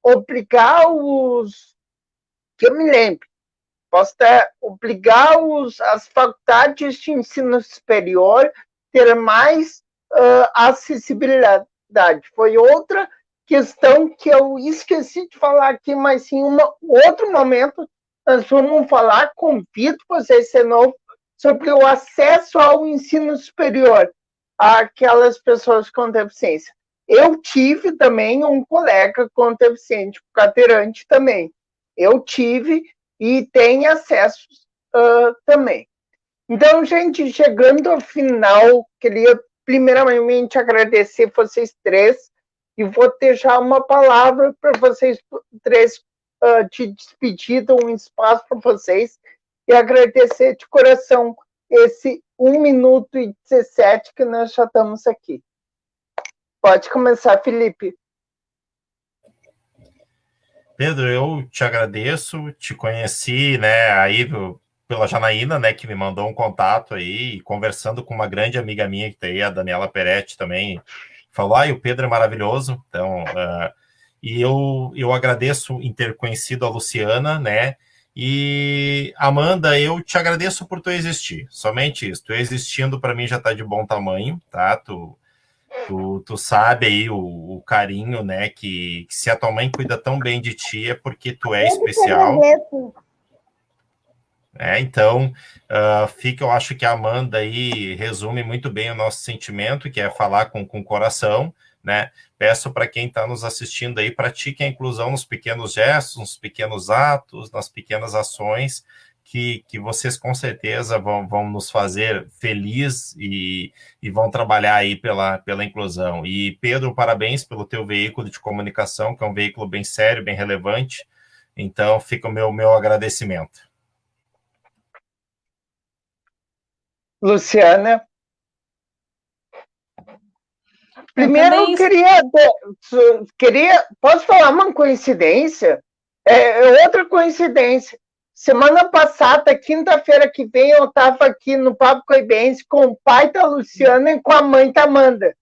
obrigar que eu me lembro, posso obrigar as faculdades de ensino superior a ter mais acessibilidade. Foi outra questão que eu esqueci de falar aqui, mas em outro momento nós vamos falar, convido vocês de novo, sobre o acesso ao ensino superior àquelas pessoas com deficiência. Eu tive também um colega com deficiente, cadeirante também. Eu tive e tem acesso também. Então, gente, chegando ao final, queria primeiramente agradecer vocês três e vou deixar uma palavra para vocês três de despedida, um espaço para vocês e agradecer de coração esse 1 minuto e 17 que nós já estamos aqui. Pode começar, Felipe. Pedro, eu te agradeço, te conheci, né, aí pela Janaína, né, que me mandou um contato aí, conversando com uma grande amiga minha que tá aí, a Daniela Peretti também, falou, o Pedro é maravilhoso, então, e eu agradeço em ter conhecido a Luciana, né, e Amanda, eu te agradeço por tu existir, somente isso, tu existindo para mim já tá de bom tamanho, tá, Tu sabe aí o carinho, né, que se a tua mãe cuida tão bem de ti é porque tu é especial. Então, eu acho que a Amanda aí resume muito bem o nosso sentimento, que é falar com o coração, né? Peço para quem está nos assistindo aí, pratique a inclusão nos pequenos gestos, nos pequenos atos, nas pequenas ações, que vocês com certeza vão nos fazer feliz e vão trabalhar aí pela inclusão. E, Pedro, parabéns pelo teu veículo de comunicação, que é um veículo bem sério, bem relevante. Então, fica o meu agradecimento. Luciana? Primeiro, eu queria... Posso falar uma coincidência? É outra coincidência. semana passada, quinta-feira que vem, eu estava aqui no Papo Coibense com o pai da Luciana e com a mãe da Amanda.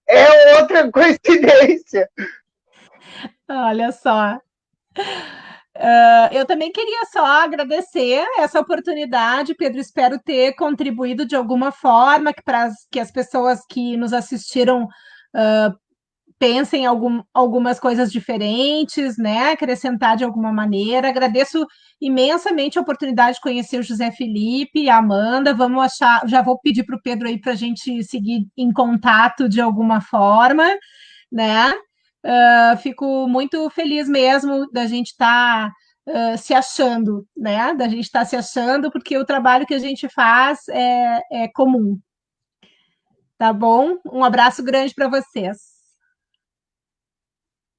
É outra coincidência. Olha só. Eu também queria só agradecer essa oportunidade, Pedro. Espero ter contribuído de alguma forma para que as pessoas que nos assistiram pensem em algumas coisas diferentes, né? Acrescentar de alguma maneira. Agradeço imensamente a oportunidade de conhecer o José Felipe e a Amanda. Vamos achar, já vou pedir para o Pedro aí para a gente seguir em contato de alguma forma, né? Fico muito feliz mesmo da gente estar se achando, né? Da gente estar se achando, porque o trabalho que a gente faz é comum. Tá bom? Um abraço grande para vocês.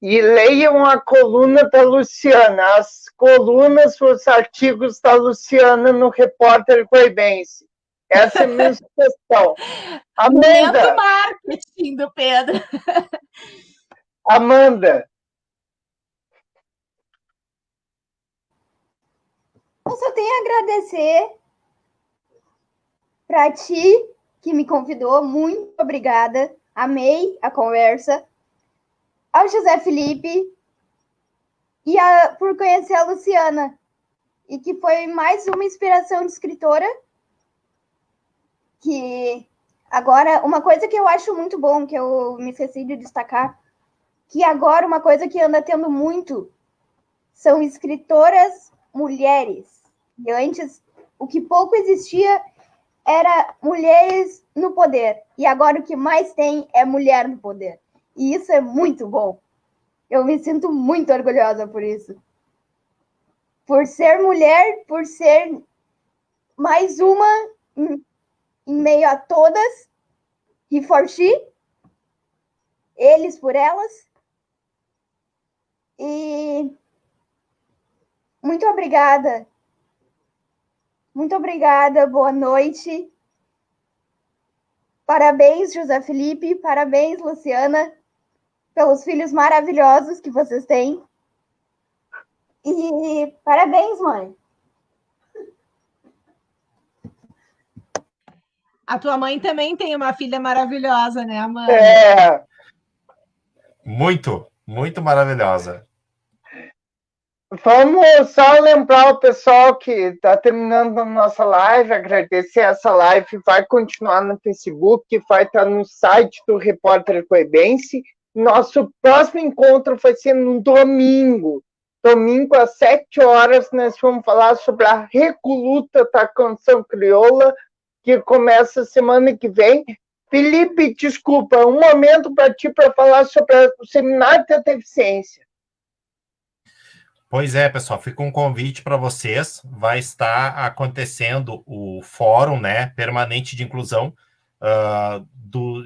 E leiam a coluna da Luciana, as colunas, os artigos da Luciana no Repórter Coibense. Essa é a minha sugestão. Momento Amanda! marketing do Pedro. Amanda! Eu só tenho a agradecer para ti, que me convidou. Muito obrigada. Amei a conversa. Ao José Felipe e por conhecer a Luciana. E que foi mais uma inspiração de escritora. Que agora, uma coisa que eu acho muito bom, que eu me esqueci de destacar, que agora uma coisa que anda tendo muito são escritoras mulheres. E antes, o que pouco existia era mulheres no poder. E agora o que mais tem é mulher no poder. E isso é muito bom. Eu me sinto muito orgulhosa por isso. Por ser mulher, por ser mais uma em meio a todas. E for she, eles por elas. E muito obrigada. Muito obrigada, boa noite. Parabéns, José Felipe, parabéns, Luciana, pelos filhos maravilhosos que vocês têm. E parabéns, mãe. A tua mãe também tem uma filha maravilhosa, né, Amanda? É. Muito, muito maravilhosa. Vamos só lembrar o pessoal que está terminando a nossa live, agradecer essa live, vai continuar no Facebook, vai estar no site do Repórter Coibense. Nosso próximo encontro vai ser no domingo. Domingo, às 7 horas, nós vamos falar sobre a Recoluta da Canção Crioula, que começa semana que vem. Felipe, desculpa, um momento para ti para falar sobre o Seminário da Deficiência. Pois é, pessoal, fica um convite para vocês. Vai estar acontecendo o fórum, né, permanente de inclusão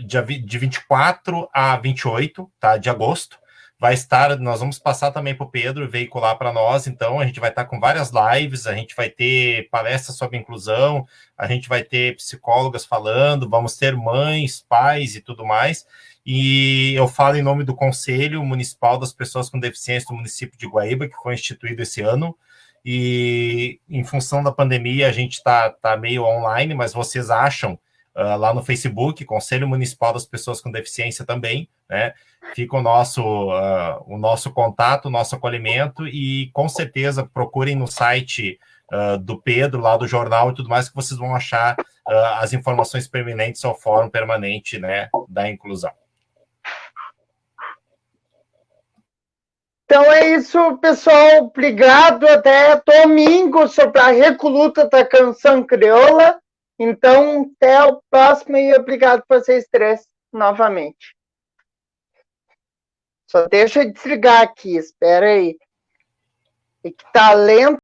de 24 a 28, tá, de agosto. Vai estar, nós vamos passar também para o Pedro veicular para nós, então a gente vai estar com várias lives, a gente vai ter palestras sobre inclusão, a gente vai ter psicólogas falando, vamos ter mães, pais e tudo mais. E eu falo em nome do Conselho Municipal das Pessoas com Deficiência do município de Guaíba, que foi instituído esse ano, e em função da pandemia a gente está meio online, mas vocês acham lá no Facebook, Conselho Municipal das Pessoas com Deficiência também, né? Fica o nosso contato, o nosso acolhimento, e com certeza procurem no site do Pedro, lá do jornal e tudo mais, que vocês vão achar as informações permanentes ao Fórum Permanente, né, da Inclusão. Então é isso, pessoal. Obrigado. Até domingo sobre a Recoluta da Canção Crioula. Então, até o próximo e obrigado por vocês três novamente. Só deixa eu desligar aqui, espera aí. É que tá lento.